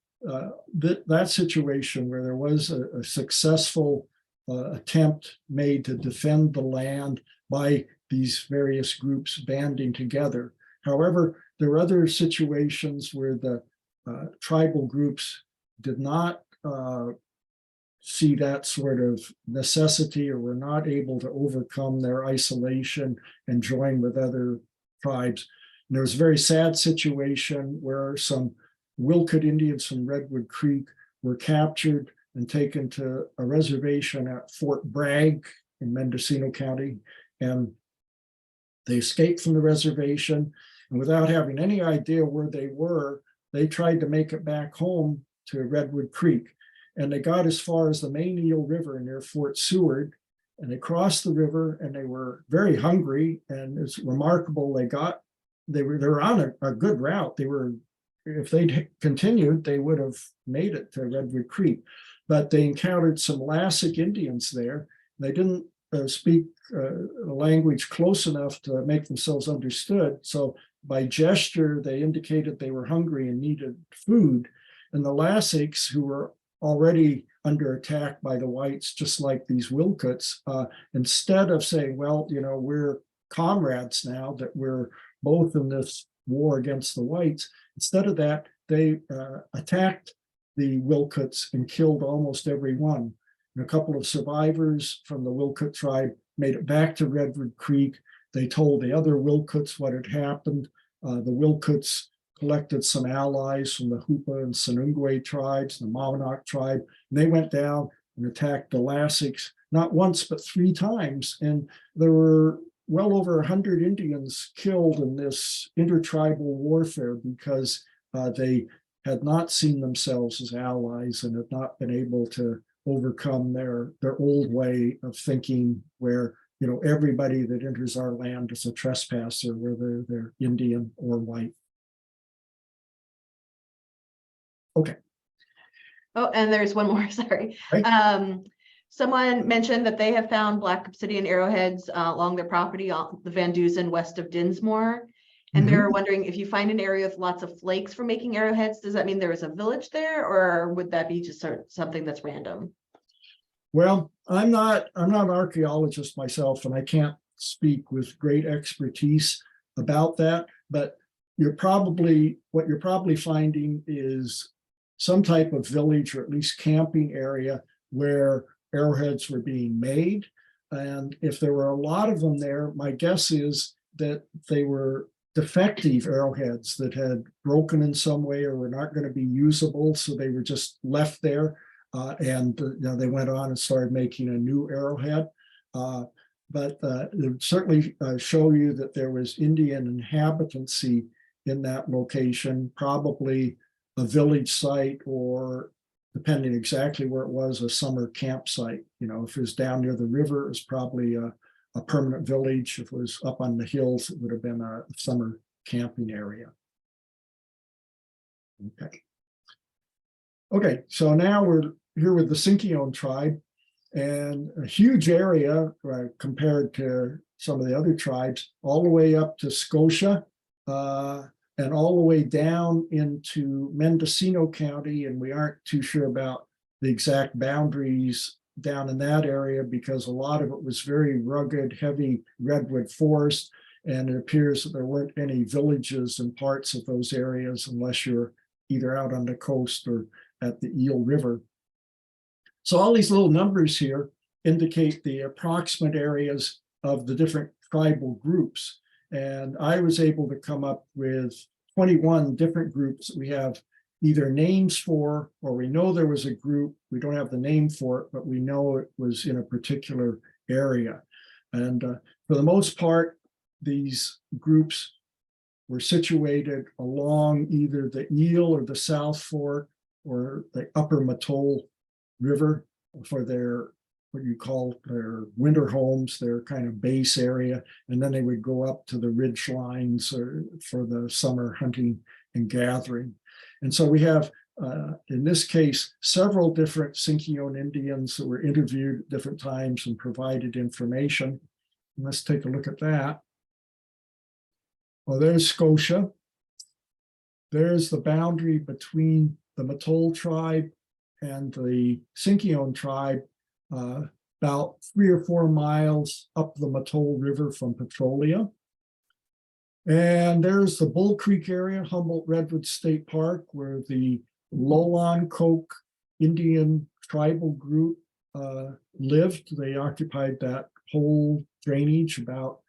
that situation where there was a successful attempt made to defend the land by these various groups banding together. However, there were other situations where the tribal groups did not see that sort of necessity, or were not able to overcome their isolation and join with other tribes. And there was a very sad situation where some Wilkut Indians from Redwood Creek were captured and taken to a reservation at Fort Bragg in Mendocino County. And they escaped from the reservation, and without having any idea where they were, they tried to make it back home to Redwood Creek. And they got as far as the main Eel River near Fort Seward. and they crossed the river, and they were very hungry, and it's remarkable. They were on a good route. If they'd continued, they would have made it to Redwood Creek, but they encountered some Lassic Indians there. They didn't speak a language close enough to make themselves understood. So by gesture, they indicated they were hungry and needed food. And the Lassics, who were already under attack by the whites, just like these Wilcots, instead of saying, well, we're comrades now, that we're both in this war against the whites, instead of that, they attacked the Wilcots and killed almost every one. And a couple of survivors from the Wilcot tribe made it back to Redwood Creek. They told the other Wilcots what had happened. The Wilcots collected some allies from the Hoopa and Sanungwe tribes, the Mahonac tribe, and they went down and attacked the Lassics, not once, but 3 times. And there were well over 100 Indians killed in this intertribal warfare because they had not seen themselves as allies and had not been able to overcome their old way of thinking, where everybody that enters our land is a trespasser, whether they're Indian or white. Okay. Oh, and there's one more, sorry. Right. Someone mentioned that they have found black obsidian arrowheads along their property on the Van Dusen west of Dinsmore. And they're wondering, if you find an area with lots of flakes for making arrowheads, does that mean there is a village there, or would that be just something that's random? Well, I'm not an archaeologist myself, and I can't speak with great expertise about that, but what you're probably finding is some type of village, or at least camping area, where arrowheads were being made. And if there were a lot of them there, my guess is that they were defective arrowheads that had broken in some way or were not going to be usable, so they were just left there, and they went on and started making a new arrowhead. But it would certainly show you that there was Indian inhabitancy in that location, probably a village site, or depending exactly where it was, a summer campsite. If it was down near the river, it was probably a permanent village. If it was up on the hills, it would have been a summer camping area. Okay, so now we're here with the Sinkyone tribe, and a huge area compared to some of the other tribes, all the way up to Scotia, and all the way down into Mendocino County. And we aren't too sure about the exact boundaries down in that area, because a lot of it was very rugged, heavy redwood forest. And it appears that there weren't any villages in parts of those areas unless you're either out on the coast or at the Eel River. So all these little numbers here indicate the approximate areas of the different tribal groups. And I was able to come up with 21 different groups that we have either names for, or we know there was a group. We don't have the name for it, but we know it was in a particular area. And for the most part, these groups were situated along either the Eel or the South Fork or the Upper Matol River for their, what you call their winter homes, their kind of base area. And then they would go up to the ridge lines for the summer hunting and gathering. And so we have, in this case, several different Sinkyone Indians that were interviewed at different times and provided information. And let's take a look at that. Well, there's Scotia. There's the boundary between the Matol tribe and the Sinkyone tribe, about 3 or 4 miles up the Matol River from Petrolia. And there's the Bull Creek area, Humboldt Redwood State Park, where the Loloncoke Indian tribal group lived. They occupied that whole drainage, about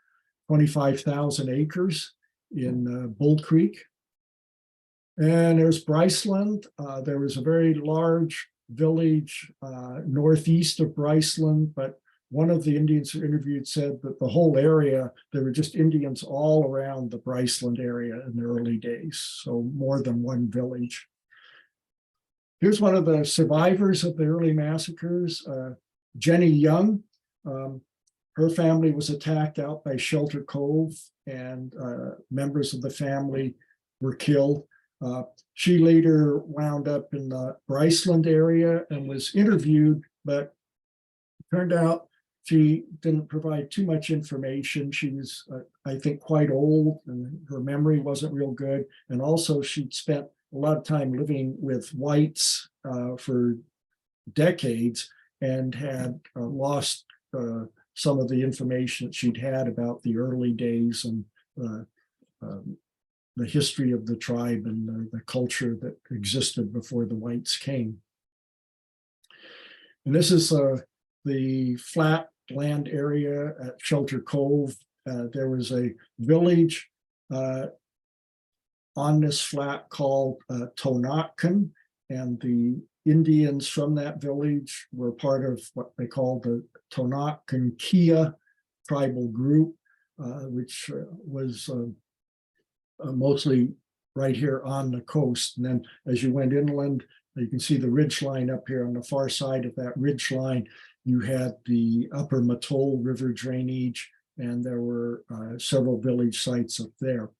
25,000 acres in Bull Creek. And there's Bryceland. There was a very large village northeast of Bryceland, but one of the Indians who interviewed said that the whole area, there were just Indians all around the Bryceland area in the early days, so more than one village. Here's one of the survivors of the early massacres, Jenny Young. Her family was attacked out by Shelter Cove, and members of the family were killed. She later wound up in the Bryceland area and was interviewed, but turned out she didn't provide too much information. She was, I think, quite old, and her memory wasn't real good. And also, she'd spent a lot of time living with whites for decades and had lost some of the information that she'd had about the early days and the history of the tribe and the culture that existed before the whites came. And this is the flat land area at Shelter Cove. There was a village on this flat called Tonakan, and the Indians from that village were part of what they call the Tonakan Kia tribal group, which was mostly right here on the coast. And then as you went inland, you can see the ridge line up here on the far side of that ridge line. You had the upper Matol River drainage, and there were several village sites up there.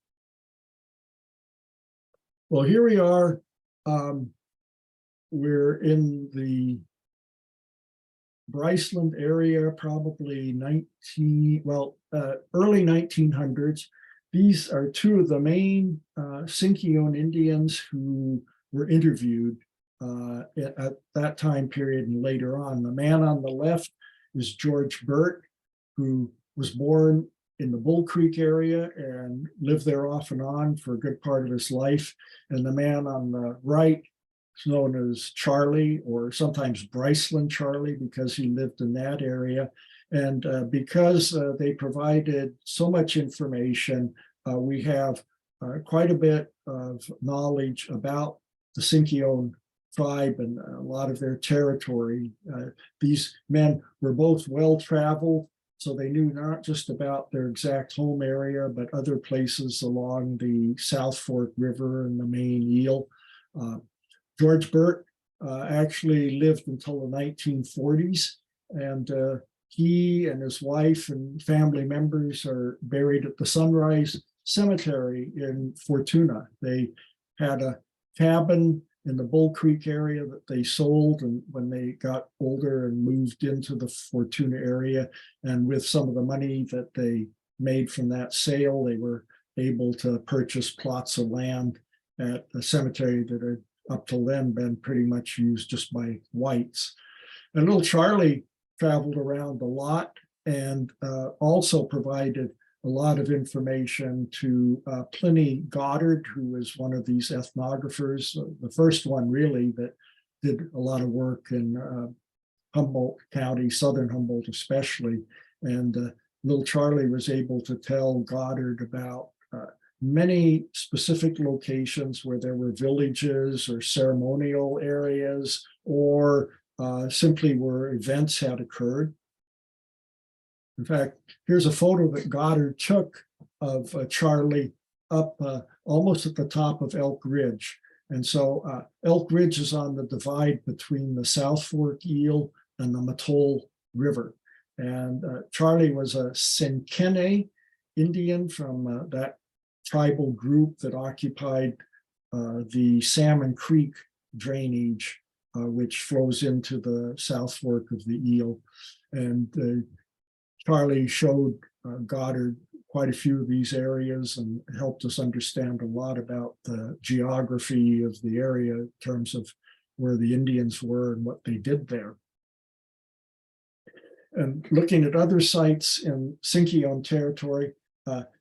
Well, here we are. We're in the Bryceland area, probably early 1900s. These are two of the main Sinkyone Indians who were interviewed at that time period and later on. The man on the left is George Burt, who was born in the Bull Creek area and lived there off and on for a good part of his life. And the man on the right is known as Charlie, or sometimes Bryceland Charlie, because he lived in that area. And because they provided so much information, we have quite a bit of knowledge about the Sinkyone tribe and a lot of their territory. These men were both well-traveled, so they knew not just about their exact home area, but other places along the South Fork River and the main Eel. George Burt actually lived until the 1940s, and he and his wife and family members are buried at the Sunrise Cemetery in Fortuna. They had a cabin in the Bull Creek area that they sold, and when they got older and moved into the Fortuna area, and with some of the money that they made from that sale, they were able to purchase plots of land at the cemetery that had up till then been pretty much used just by whites. And little Charlie traveled around a lot and also provided a lot of information to Pliny Goddard, who was one of these ethnographers, the first one really that did a lot of work in Humboldt County, southern Humboldt especially. And little Charlie was able to tell Goddard about many specific locations where there were villages or ceremonial areas, or simply where events had occurred. In fact, here's a photo that Goddard took of Charlie up almost at the top of Elk Ridge. And so Elk Ridge is on the divide between the South Fork Eel and the Matol River. And Charlie was a Sinkene Indian from that tribal group that occupied the Salmon Creek drainage, which flows into the South Fork of the Eel. And Charlie showed Goddard quite a few of these areas and helped us understand a lot about the geography of the area in terms of where the Indians were and what they did there. And looking at other sites in Sinkyone territory,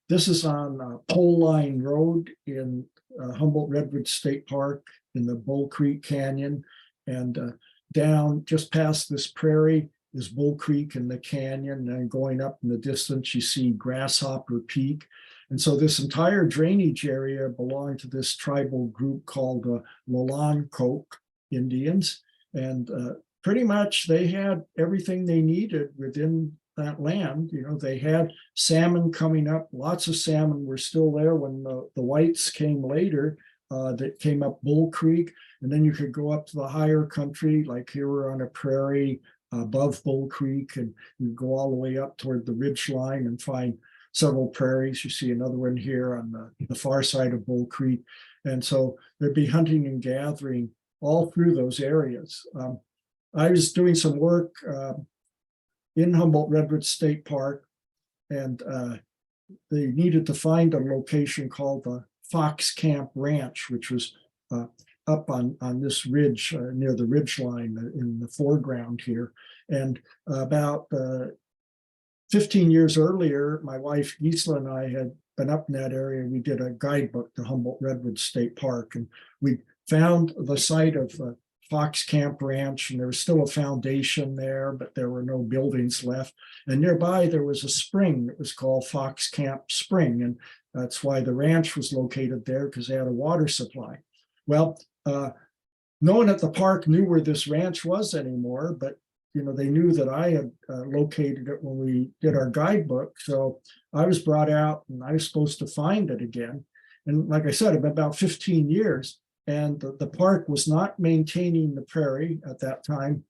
this is on Pole Line Road in Humboldt Redwood State Park in the Bull Creek Canyon. And down just past this prairie is Bull Creek and the canyon, and going up in the distance, you see Grasshopper Peak. And so this entire drainage area belonged to this tribal group called the Lalancoke Indians. And pretty much they had everything they needed within that land. You know, they had salmon coming up, lots of salmon were still there when the whites came later, that came up Bull Creek. And then you could go up to the higher country, like here we're on a prairie above Bull Creek, and you go all the way up toward the ridge line and find several prairies. You see another one here on the far side of Bull Creek. And so there'd be hunting and gathering all through those areas. I was doing some work in Humboldt Redwood State Park, and they needed to find a location called the Fox Camp Ranch, which was up on this ridge near the ridge line in the foreground here. And about 15 years earlier, my wife Gisela and I had been up in that area. We did a guidebook to Humboldt Redwood State Park, and we found the site of Fox Camp Ranch, and there was still a foundation there, but there were no buildings left. And nearby there was a spring that was called Fox Camp Spring, and that's why the ranch was located there, because they had a water supply. Well, no one at the park knew where this ranch was anymore, but they knew that I had located it when we did our guidebook. So I was brought out and I was supposed to find it again. And like I said, it's been about 15 years, and the park was not maintaining the prairie at that time.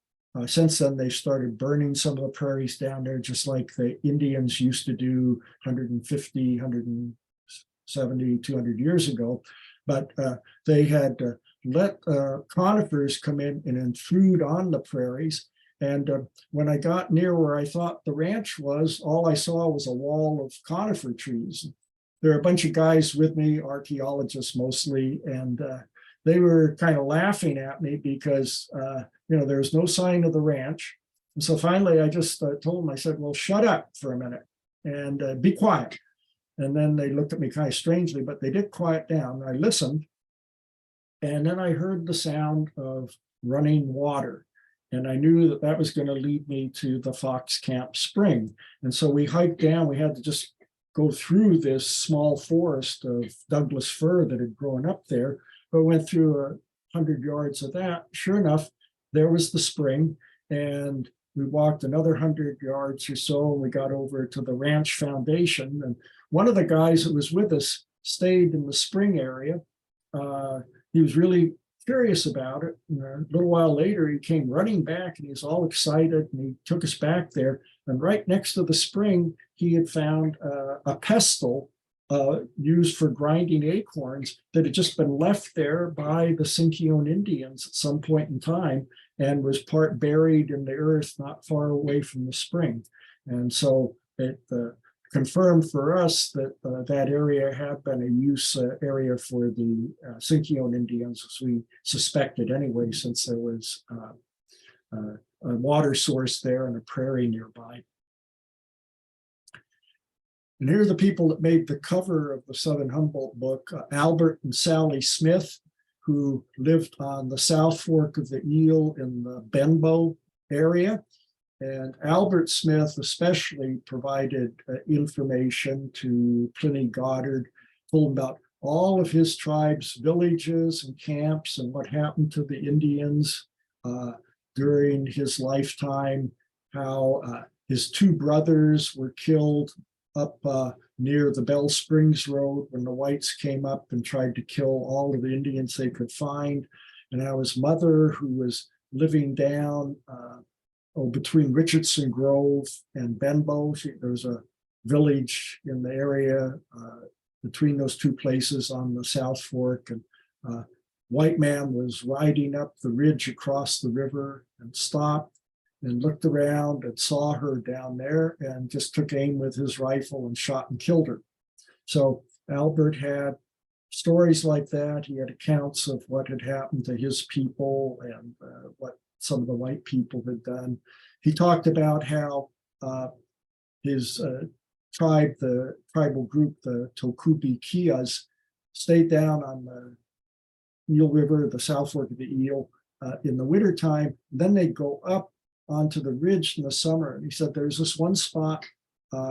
Since then, they started burning some of the prairies down there, just like the Indians used to do 150, 170, 200 years ago. But they had let conifers come in and intrude on the prairies. And when I got near where I thought the ranch was, all I saw was a wall of conifer trees. There were a bunch of guys with me, archaeologists mostly, and they were kind of laughing at me because there was no sign of the ranch. And so finally I just told them, I said, well, shut up for a minute and be quiet. And then they looked at me kind of strangely, but they did quiet down. I listened, and then I heard the sound of running water. And I knew that that was going to lead me to the Fox Camp Spring. And so we hiked down. We had to just go through this small forest of Douglas fir that had grown up there, but went through 100 yards of that. Sure enough, there was the spring. And we walked another 100 yards or so, and we got over to the ranch foundation. And one of the guys that was with us stayed in the spring area. He was really curious about it. And a little while later, he came running back, and he was all excited, and he took us back there. And right next to the spring, he had found a pestle used for grinding acorns that had just been left there by the Sinkyone Indians at some point in time, and was part buried in the earth not far away from the spring. And so it confirmed for us that that area had been a use area for the Sinkyone Indians, as we suspected anyway, since there was a water source there and a prairie nearby. And here are the people that made the cover of the Southern Humboldt book, Albert and Sally Smith, who lived on the South Fork of the Eel in the Benbow area. And Albert Smith especially provided information to Pliny Goddard, told him about all of his tribe's villages and camps and what happened to the Indians during his lifetime, how his two brothers were killed up near the Bell Springs Road when the whites came up and tried to kill all of the Indians they could find. And how his mother, who was living down between Richardson Grove and Benbow, there was a village in the area between those two places on the South Fork. And white man was riding up the ridge across the river and stopped and looked around and saw her down there and just took aim with his rifle and shot and killed her. So Albert had stories like that. He had accounts of what had happened to his people and what some of the white people had done. He talked about how his tribe, the tribal group, the Tokubi Kias, stayed down on the Eel River, the South Fork of the Eel, in the wintertime. Then they'd go up onto the ridge in the summer. And he said there's this one spot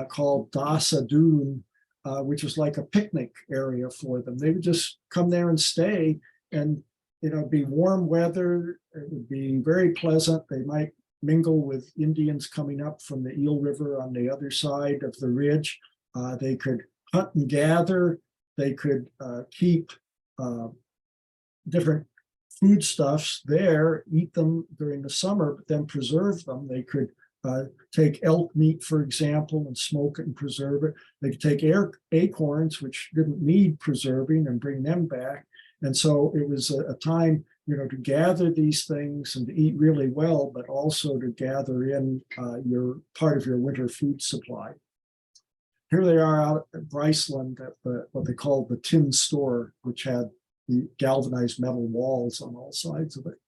called Dasa Dune, which was like a picnic area for them. They would just come there and stay, and it'd be warm weather. It would be very pleasant. They might mingle with Indians coming up from the Eel River on the other side of the ridge. They could hunt and gather. They could keep different foodstuffs there, eat them during the summer, but then preserve them. They could take elk meat, for example, and smoke it and preserve it. They could take acorns, which didn't need preserving, and bring them back. And so it was a time, to gather these things and to eat really well, but also to gather in your part of your winter food supply. Here they are out at Bryceland at what they call the tin store, which had the galvanized metal walls on all sides of it.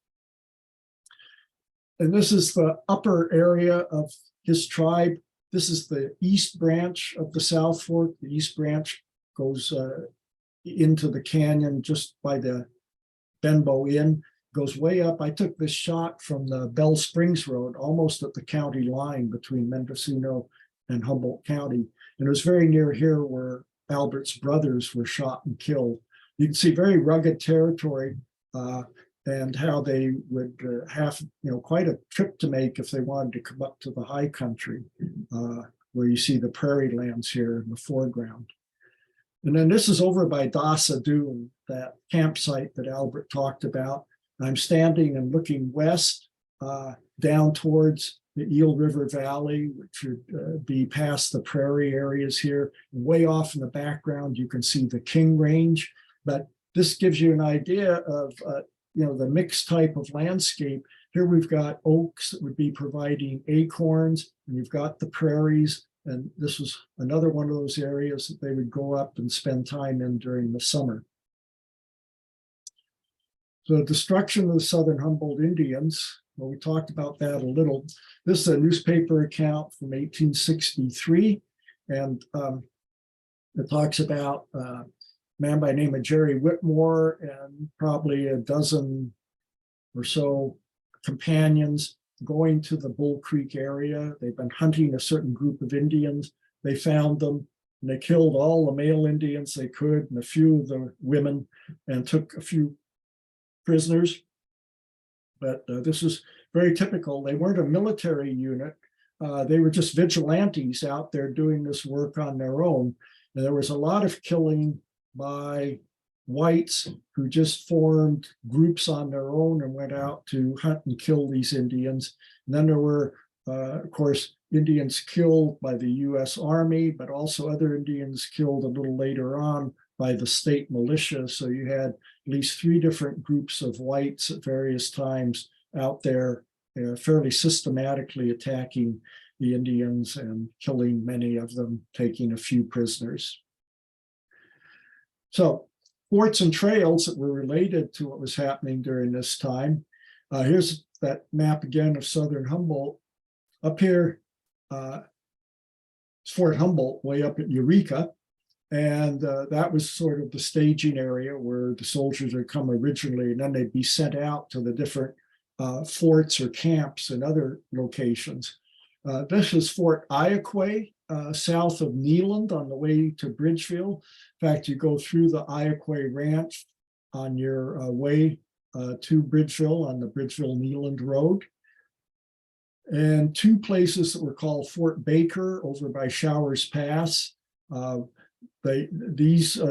And this is the upper area of his tribe. This is the east branch of the South Fork. The east branch goes into the canyon just by the Benbow Inn, goes way up. I took this shot from the Bell Springs Road, almost at the county line between Mendocino and Humboldt County. And it was very near here where Albert's brothers were shot and killed. You can see very rugged territory and how they would have, quite a trip to make if they wanted to come up to the high country, where you see the prairie lands here in the foreground. And then this is over by Dasa Dune, that campsite that Albert talked about. I'm standing and looking west down towards the Eel River Valley, which would be past the prairie areas here. And way off in the background, you can see the King Range. But this gives you an idea of the mixed type of landscape. Here we've got oaks that would be providing acorns, and you've got the prairies. And this was another one of those areas that they would go up and spend time in during the summer. So destruction of the Southern Humboldt Indians, well, we talked about that a little. This is a newspaper account from 1863, and it talks about a man by the name of Jerry Whitmore and probably a dozen or so companions going to the Bull Creek area. They've been hunting a certain group of Indians. They found them, and they killed all the male Indians they could and a few of the women, and took a few prisoners. But this is very typical. They weren't a military unit. They were just vigilantes out there doing this work on their own. And there was a lot of killing by whites who just formed groups on their own and went out to hunt and kill these Indians. And then there were, of course, Indians killed by the US Army, but also other Indians killed a little later on by the state militia. So you had at least 3 different groups of whites at various times out there fairly systematically attacking the Indians and killing many of them, taking a few prisoners. So forts and trails that were related to what was happening during this time. Here's that map again of Southern Humboldt. Up here, it's Fort Humboldt, way up at Eureka. And that was sort of the staging area where the soldiers would come originally, and then they'd be sent out to the different forts or camps and other locations. This is Fort Iaqua, south of Neeland on the way to Bridgeville. In fact, you go through the Iaqua Ranch on your way to Bridgeville on the Bridgeville-Neeland Road. And 2 places that were called Fort Baker over by Showers Pass. These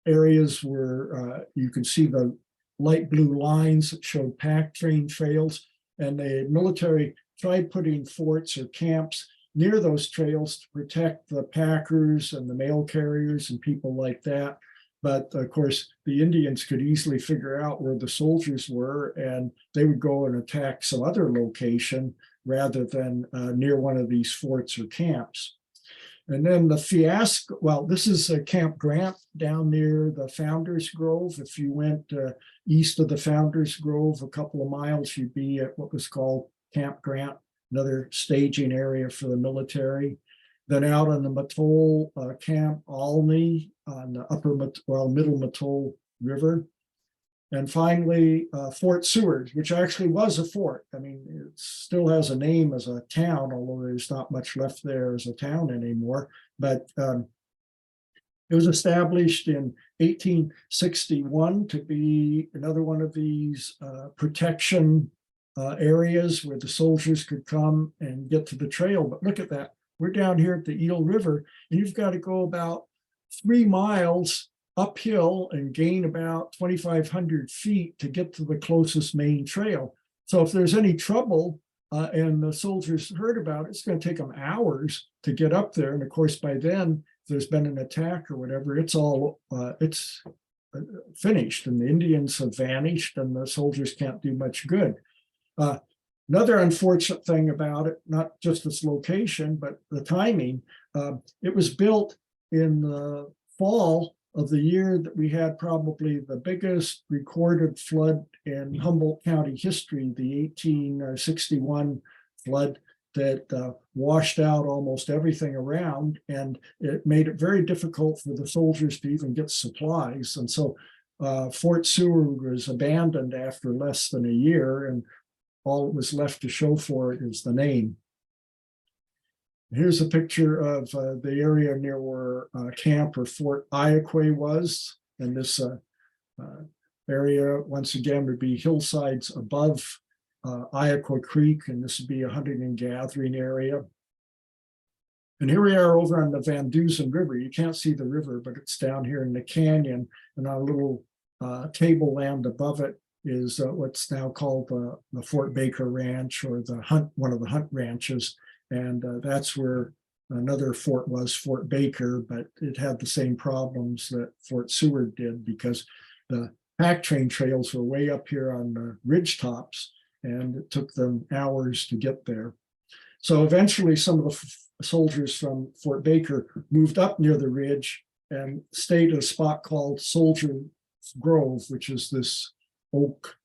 areas were, you can see the light blue lines that showed pack train trails, and the military tried putting forts or camps near those trails to protect the packers and the mail carriers and people like that. But of course, the Indians could easily figure out where the soldiers were, and they would go and attack some other location rather than near one of these forts or camps. And then the fiasco, well, this is Camp Grant down near the Founders Grove. If you went east of the Founders Grove a couple of miles, you'd be at what was called Camp Grant, another staging area for the military. Then out on the Matol Camp Alney on the middle Matol River. And finally, Fort Seward, which actually was a fort. I mean, it still has a name as a town, although there's not much left there as a town anymore. But it was established in 1861 to be another one of these protection areas where the soldiers could come and get to the trail. But look at that. We're down here at the Eel River, and you've got to go about 3 miles uphill and gain about 2,500 feet to get to the closest main trail. So if there's any trouble and the soldiers heard about it, it's going to take them hours to get up there. And of course, by then, if there's been an attack or whatever, it's finished, and the Indians have vanished, and the soldiers can't do much good. Another unfortunate thing about it, not just its location, but the timing, it was built in the fall of the year that we had probably the biggest recorded flood in Humboldt County history, the 1861 flood that washed out almost everything around, and it made it very difficult for the soldiers to even get supplies. And so Fort Seward was abandoned after less than a year, and all that was left to show for it is the name. Here's a picture of the area near where camp or Fort Iaqua was. And this area, once again, would be hillsides above Iaqua Creek, and this would be a hunting and gathering area. And here we are over on the Van Dusen River. You can't see the river, but it's down here in the canyon, and our little tableland above it is what's now called the Fort Baker Ranch, or one of the hunt ranches. And that's where another fort was, Fort Baker, but it had the same problems that Fort Seward did, because the pack train trails were way up here on the ridge tops, and it took them hours to get there. So eventually some of the soldiers from Fort Baker moved up near the ridge and stayed at a spot called Soldier Grove, which is this oak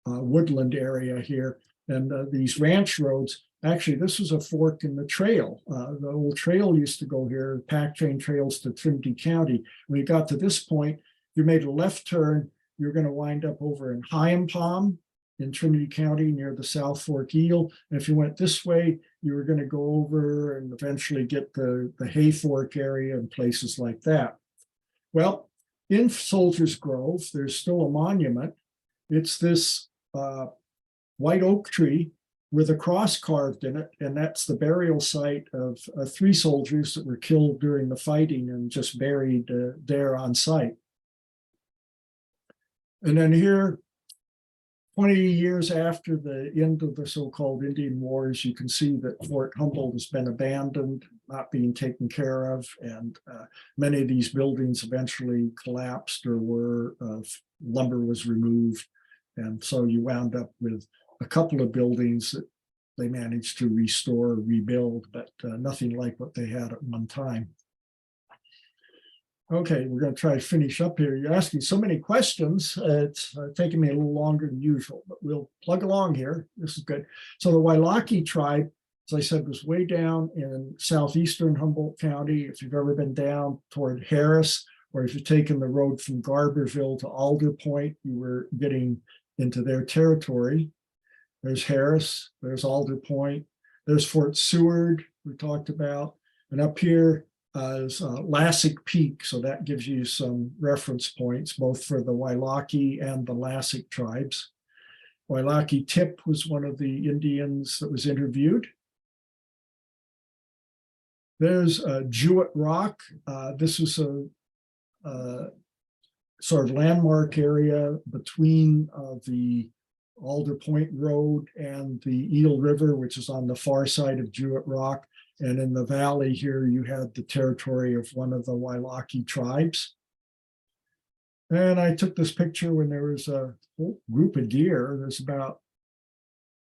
woodland area here. And these ranch roads, actually, this was a fork in the trail. The old trail used to go here, pack train trails to Trinity County. When you got to this point, you made a left turn, you're going to wind up over in Hyam in Trinity County near the South Fork Eel. And if you went this way, you were going to go over and eventually get the Hay Fork area and places like that. Well, in Soldiers Grove, there's still a monument. It's this white oak tree with a cross carved in it, and that's the burial site of 3 soldiers that were killed during the fighting and just buried there on site. And then here, 20 years after the end of the so-called Indian Wars, you can see that Fort Humboldt has been abandoned, not being taken care of, and many of these buildings eventually collapsed or were lumber was removed. And so you wound up with a couple of buildings that they managed to restore, rebuild, but nothing like what they had at one time. Okay, we're going to try to finish up here. You're asking so many questions. It's taking me a little longer than usual, but we'll plug along here. This is good. So the Wailaki tribe, as I said, was way down in southeastern Humboldt County. If you've ever been down toward Harris, or if you've taken the road from Garberville to Alder Point, you were getting into their territory. There's Harris, there's Alder Point, there's Fort Seward we talked about, and up here is Lassick Peak. So that gives you some reference points, both for the Wailaki and the Lassick tribes. Wailaki Tip was one of the Indians that was interviewed. There's Jewett Rock. This was a sort of landmark area between the Alder Point Road and the Eel River, which is on the far side of Jewett Rock. And in the valley here, you had the territory of one of the Wailaki tribes. And I took this picture when there was a whole group of deer. There's about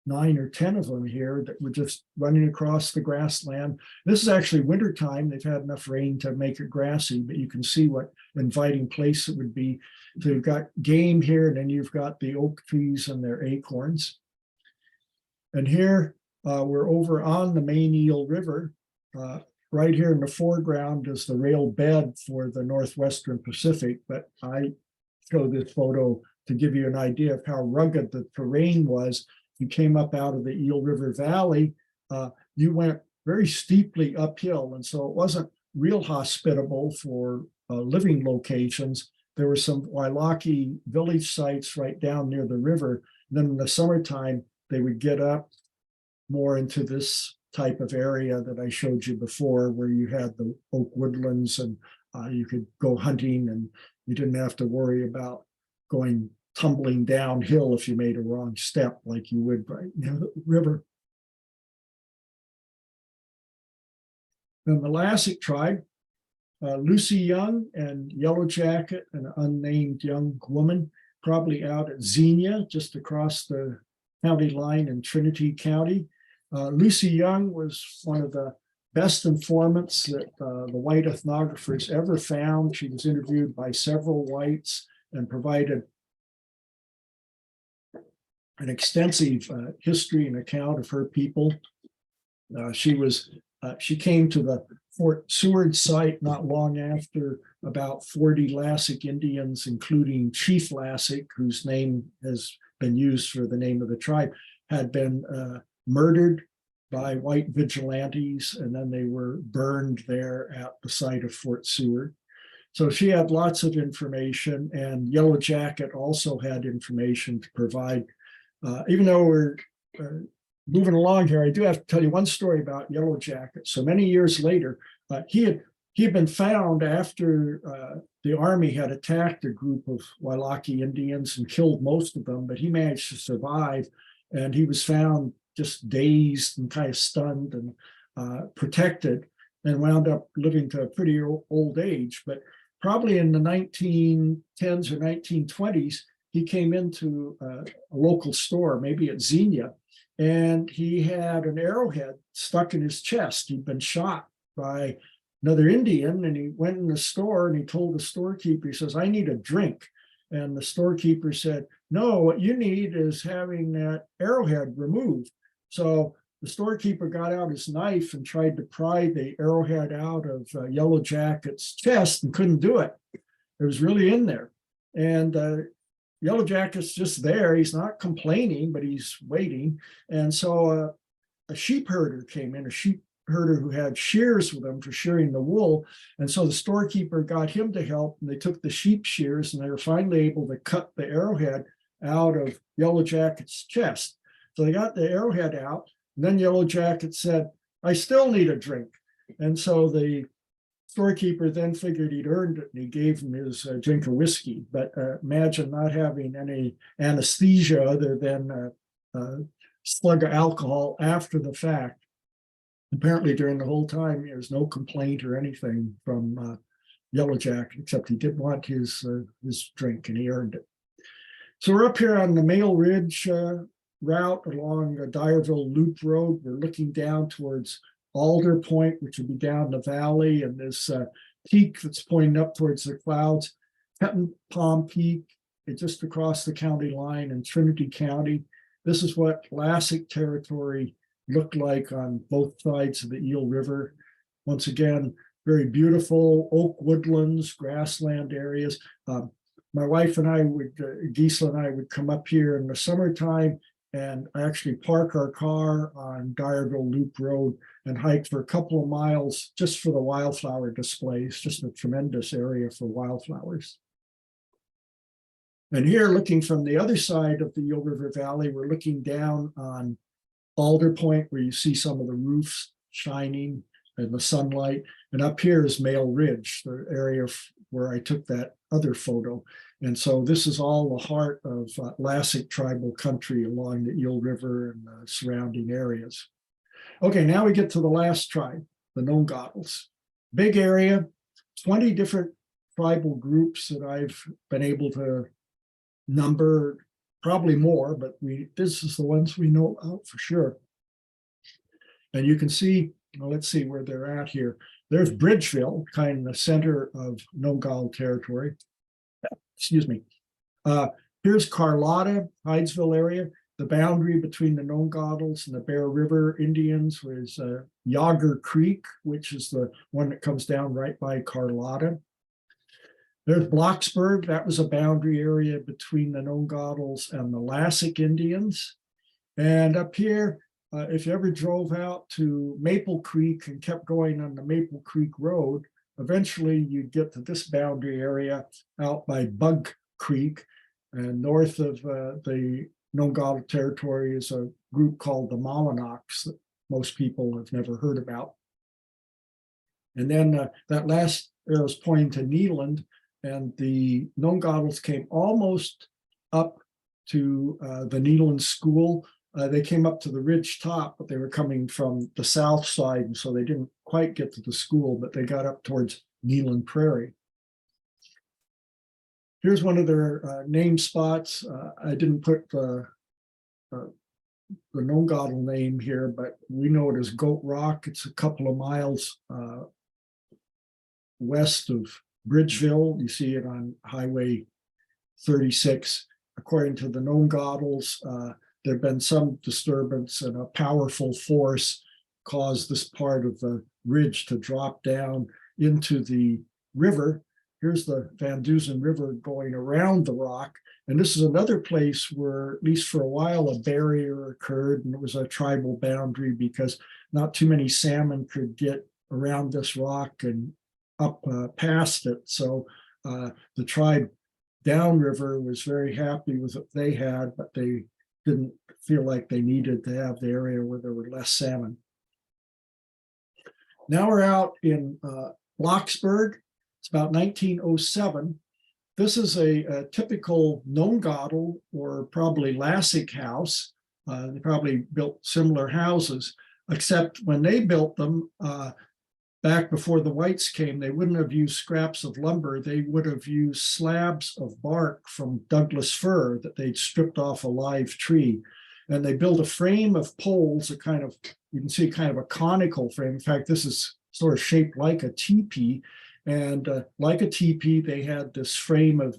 9 or 10 of them here that were just running across the grassland. This is actually wintertime. They've had enough rain to make it grassy, but you can see what inviting place it would be. So you've got game here, and then you've got the oak trees and their acorns. And here we're over on the main Eel River. Right here in the foreground is the rail bed for the Northwestern Pacific, but I show this photo to give you an idea of how rugged the terrain was. You came up out of the Eel River Valley, you went very steeply uphill, and so it wasn't real hospitable for living locations. There were some Wailaki village sites right down near the river. And then in the summertime, they would get up more into this type of area that I showed you before, where you had the oak woodlands and You could go hunting and you didn't have to worry about going tumbling downhill if you made a wrong step like you would right near the river. Then the Lassic tribe, Lucy Young and Yellow Jacket, an unnamed young woman, probably out at Xenia, just across the county line in Trinity County. Lucy Young was one of the best informants that the white ethnographers ever found. She was interviewed by several whites and provided an extensive history and account of her people. She came to the Fort Seward site not long after about 40 Lassic Indians, including Chief Lassic, whose name has been used for the name of the tribe, had been murdered by white vigilantes, and then they were burned there at the site of Fort Seward. So she had lots of information, and Yellow Jacket also had information to provide. Even though we're moving along here, I do have to tell you one story about Yellow Jacket. So many years later, he had been found after the army had attacked a group of Wailaki Indians and killed most of them, but he managed to survive, and he was found just dazed and kind of stunned and protected, and wound up living to a pretty old age. But probably in the 1910s or 1920s, he came into a local store, maybe at Xenia, and he had an arrowhead stuck in his chest. He'd been shot by another Indian, and he went in the store and he told the storekeeper, he says, "I need a drink." And the storekeeper said, "No, what you need is having that arrowhead removed." So the storekeeper got out his knife and tried to pry the arrowhead out of Yellow Jacket's chest and couldn't do it. It was really in there. And Yellow Jacket's just there. He's not complaining, but he's waiting. And so a sheep herder came in, a sheep herder who had shears with him for shearing the wool. And so the storekeeper got him to help, and they took the sheep shears, and they were finally able to cut the arrowhead out of Yellow Jacket's chest. So they got the arrowhead out, and then Yellow Jacket said, "I still need a drink." And so the storekeeper then figured he'd earned it, and he gave him his drink of whiskey. But imagine not having any anesthesia other than a slug of alcohol after the fact. Apparently during the whole time, there was no complaint or anything from Yellow Jacket, except he did want his drink, and he earned it. So we're up here on the Matol Ridge route along the Dyerville Loop Road. We're looking down towards Alder Point, which would be down the valley, and this peak that's pointing up towards the clouds, Petton Palm Peak, it's just across the county line in Trinity County. This is what Lassic territory looked like on both sides of the Eel River. Once again, very beautiful oak woodlands, grassland areas. My wife and I would, Gisela and I would come up here in the summertime and actually park our car on Dyerville Loop Road and hike for a couple of miles just for the wildflower displays, just a tremendous area for wildflowers. And here, looking from the other side of the Eel River Valley, we're looking down on Alder Point, where you see some of the roofs shining in the sunlight. And up here is Matol Ridge, the area where I took that other photo. And so this is all the heart of Lassic tribal country along the Eel River and the surrounding areas. Okay, now we get to the last tribe, the Nongaddles. Big area, 20 different tribal groups that I've been able to number, probably more, but this is the ones we know about for sure. And you can see, well, let's see where they're at here. There's Bridgeville, kind of the center of Nongaddle territory. Excuse me. Here's Carlotta, Hydesville area. The boundary between the Nongaddles and the Bear River Indians was Yager Creek, which is the one that comes down right by Carlotta. There's Blocksburg. That was a boundary area between the Nongaddles and the Lassic Indians. And up here, if you ever drove out to Maple Creek and kept going on the Maple Creek Road, eventually you'd get to this boundary area out by Bug Creek. And north of the Nongaddle territory is a group called the Malinocks that most people have never heard about. And then that last arrows pointing to Neeland, and the Nongoddles came almost up to the Neeland school. They came up to the ridge top, but they were coming from the south side, and so they didn't quite get to the school, but they got up towards Neeland Prairie. Here's one of their name spots. I didn't put the Nongoddle name here, but we know it as Goat Rock. It's a couple of miles west of Bridgeville. You see it on Highway 36. According to the Nongoddles, there have been some disturbance, and a powerful force caused this part of the ridge to drop down into the river. Here's the Van Dusen River going around the rock. And this is another place where, at least for a while, a barrier occurred, and it was a tribal boundary because not too many salmon could get around this rock and up past it. So the tribe downriver was very happy with what they had, but they didn't feel like they needed to have the area where there were less salmon. Now we're out in Blocksburg. It's about 1907. This is a typical Nongoddle or probably Lassic house. They probably built similar houses, except when they built them, back before the whites came, they wouldn't have used scraps of lumber. They would have used slabs of bark from Douglas fir that they'd stripped off a live tree. And they built a frame of poles, a kind of, you can see kind of a conical frame. In fact, this is sort of shaped like a teepee. And like a teepee, they had this frame of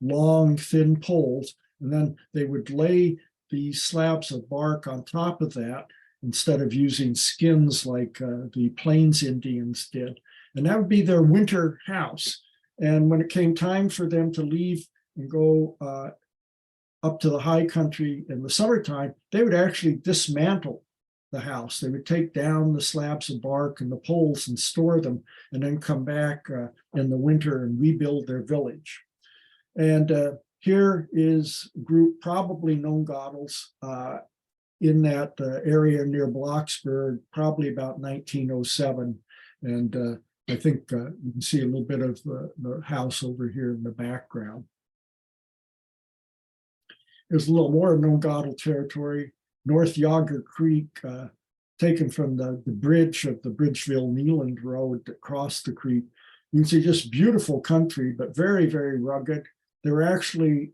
long, thin poles. And then they would lay these slabs of bark on top of that, instead of using skins like the Plains Indians did. And that would be their winter house. And when it came time for them to leave and go up to the high country in the summertime, they would actually dismantle the house. They would take down the slabs of bark and the poles and store them, and then come back in the winter and rebuild their village. And here is a group, probably Nongoddles, in that area near Blocksburg, probably about 1907. And I think you can see a little bit of the house over here in the background. There's a little more Nongoddle territory. North Yager Creek, taken from the bridge of the Bridgeville-Neeland Road that crossed the creek. You can see just beautiful country, but very, very rugged. There were actually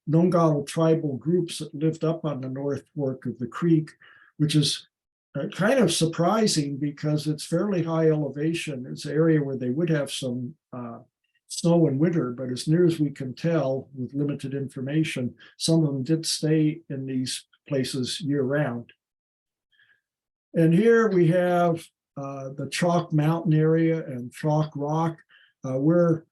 Nongoddle tribal groups that lived up on the North Fork of the creek, which is kind of surprising because it's fairly high elevation. It's an area where they would have some snow in winter, but as near as we can tell with limited information, some of them did stay in these places year round. And here we have the Chalk Mountain area and Chalk Rock. We're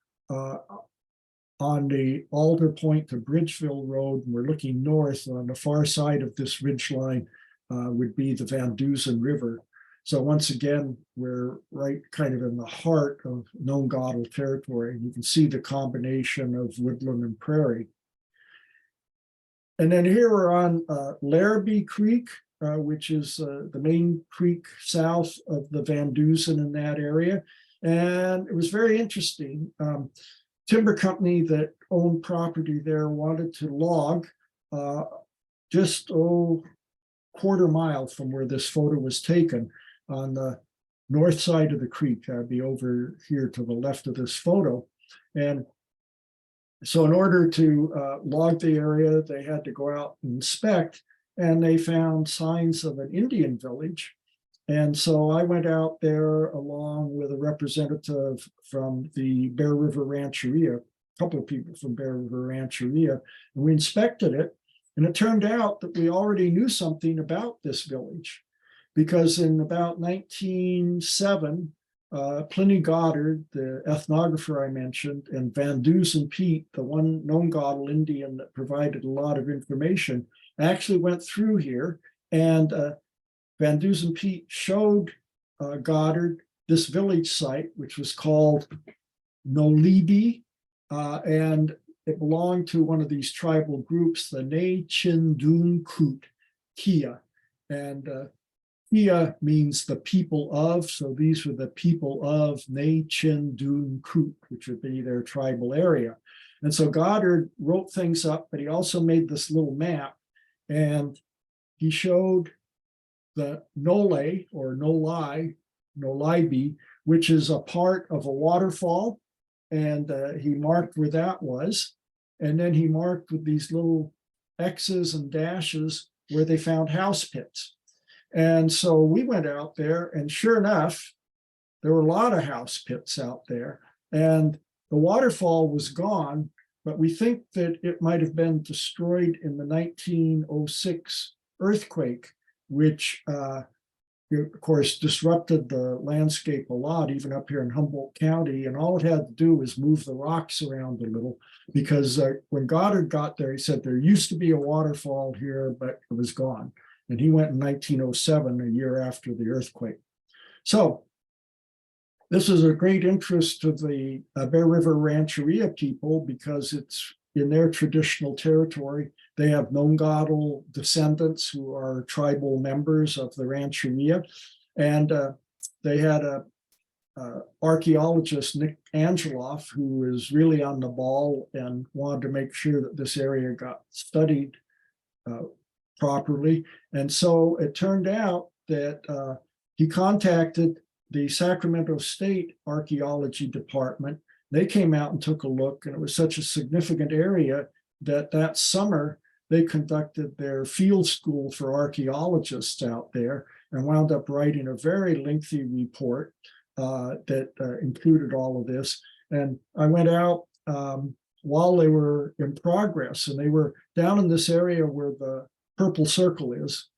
on the Alder Point to Bridgeville Road, and we're looking north. On the far side of this ridge line would be the Van Dusen River. So once again, we're right kind of in the heart of Nongoddle territory. You can see the combination of woodland and prairie. And then here we're on Larrabee Creek, which is the main creek south of the Van Dusen in that area. And it was very interesting. Timber company that owned property there wanted to log just quarter mile from where this photo was taken on the north side of the creek. That'd be over here to the left of this photo. And so in order to log the area, they had to go out and inspect, and they found signs of an Indian village. And so I went out there along with a representative from the Bear River Rancheria, a couple of people from Bear River Rancheria, and we inspected it. And it turned out that we already knew something about this village, because in about 1907, Pliny Goddard, the ethnographer I mentioned, and Van Dusen Pete, the one Nongoddle Indian that provided a lot of information, actually went through here, and Van Dusen Pete showed Goddard this village site, which was called Nolibi, and it belonged to one of these tribal groups, the Ne Chin Dun Kut Kia. And Kia means the people of, so these were the people of Ne Chin Dun Kut, which would be their tribal area. And so Goddard wrote things up, but he also made this little map, and he showed the Nole or Noli, Nolibi, which is a part of a waterfall, and he marked where that was. And then he marked with these little X's and dashes where they found house pits. And so we went out there, and sure enough, there were a lot of house pits out there, and the waterfall was gone, but we think that it might have been destroyed in the 1906 earthquake, which of course disrupted the landscape a lot, even up here in Humboldt County. And all it had to do was move the rocks around a little, because when Goddard got there, he said there used to be a waterfall here, but it was gone. And he went in 1907, a year after the earthquake. So this is a great interest to the Bear River Rancheria people, because it's in their traditional territory. They have Nongadal descendants who are tribal members of the Rancheria. And they had a archaeologist, Nick Angeloff, who was really on the ball and wanted to make sure that this area got studied properly. And so it turned out that he contacted the Sacramento State Archaeology Department. They came out and took a look, and it was such a significant area that summer they conducted their field school for archaeologists out there, and wound up writing a very lengthy report that included all of this. And I went out while they were in progress, and they were down in this area where the purple circle is,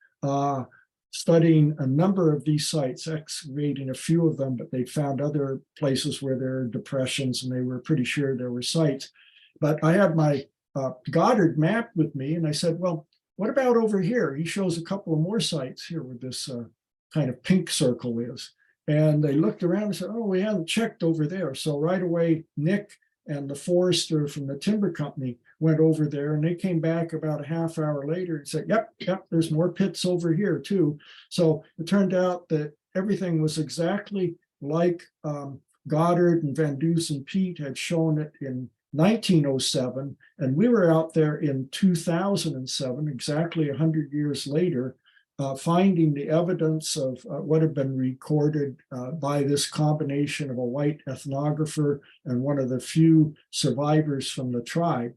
studying a number of these sites, excavating a few of them, but they found other places where there are depressions, and they were pretty sure there were sites. But I had my Goddard map with me, and I said, well, what about over here? He shows a couple of more sites here where this kind of pink circle is. And they looked around and said, oh, we haven't checked over there. So right away, Nick and the forester from the timber company went over there, and they came back about a half hour later and said, yep, there's more pits over here too. So it turned out that everything was exactly like Goddard and Van Dusen Pete had shown it in 1907. And we were out there in 2007, exactly 100 years later, finding the evidence of what had been recorded by this combination of a white ethnographer and one of the few survivors from the tribe.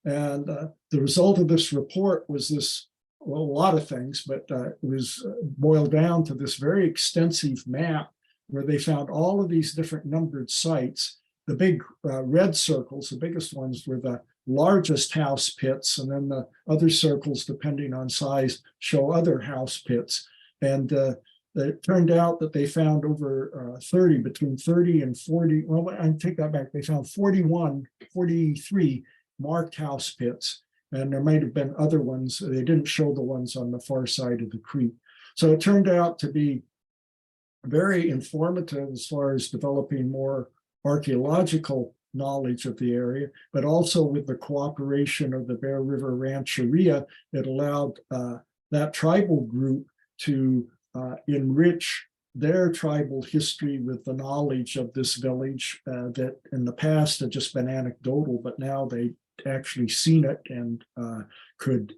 And the result of this report was this, well, a lot of things, but it was boiled down to this very extensive map where they found all of these different numbered sites. The big red circles, the biggest ones, were the largest house pits, and then the other circles, depending on size, show other house pits. And it turned out that they found over 30, between 30 and 40, well, I take that back, they found 43 marked house pits, and there might have been other ones. They didn't show the ones on the far side of the creek. So it turned out to be very informative as far as developing more archaeological knowledge of the area, but also with the cooperation of the Bear River Rancheria, it allowed that tribal group to enrich their tribal history with the knowledge of this village that in the past had just been anecdotal, but now they actually seen it and could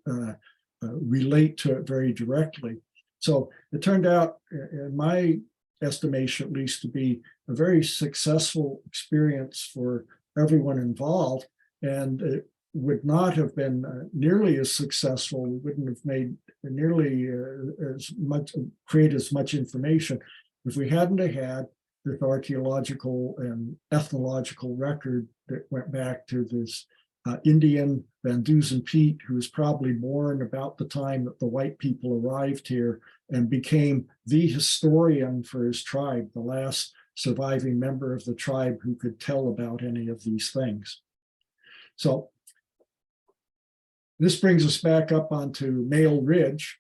relate to it very directly. So it turned out, in my estimation at least, to be a very successful experience for everyone involved, and it would not have been nearly as successful. We wouldn't have made nearly as much, create as much information if we hadn't had this archaeological and ethnological record that went back to this Indian Van Dusen Pete, who was probably born about the time that the white people arrived here and became the historian for his tribe, the last surviving member of the tribe who could tell about any of these things. So this brings us back up onto Matol Ridge.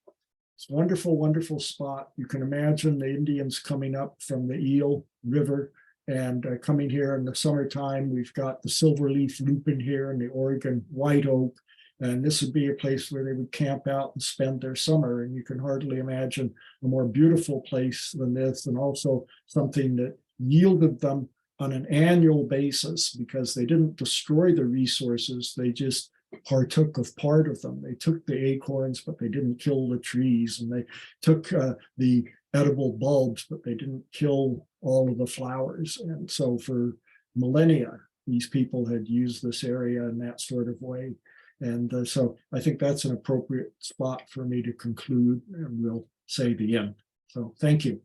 It's a wonderful, wonderful spot. You can imagine the Indians coming up from the Eel River and coming here in the summertime. We've got the silverleaf lupin here and the Oregon white oak. And this would be a place where they would camp out and spend their summer. And you can hardly imagine a more beautiful place than this, and also something that yielded them on an annual basis, because they didn't destroy the resources, they just partook of part of them. They took the acorns, but they didn't kill the trees, and they took the edible bulbs, but they didn't kill all of the flowers. And so for millennia, these people had used this area in that sort of way. And so I think that's an appropriate spot for me to conclude, and we'll say the end. So thank you.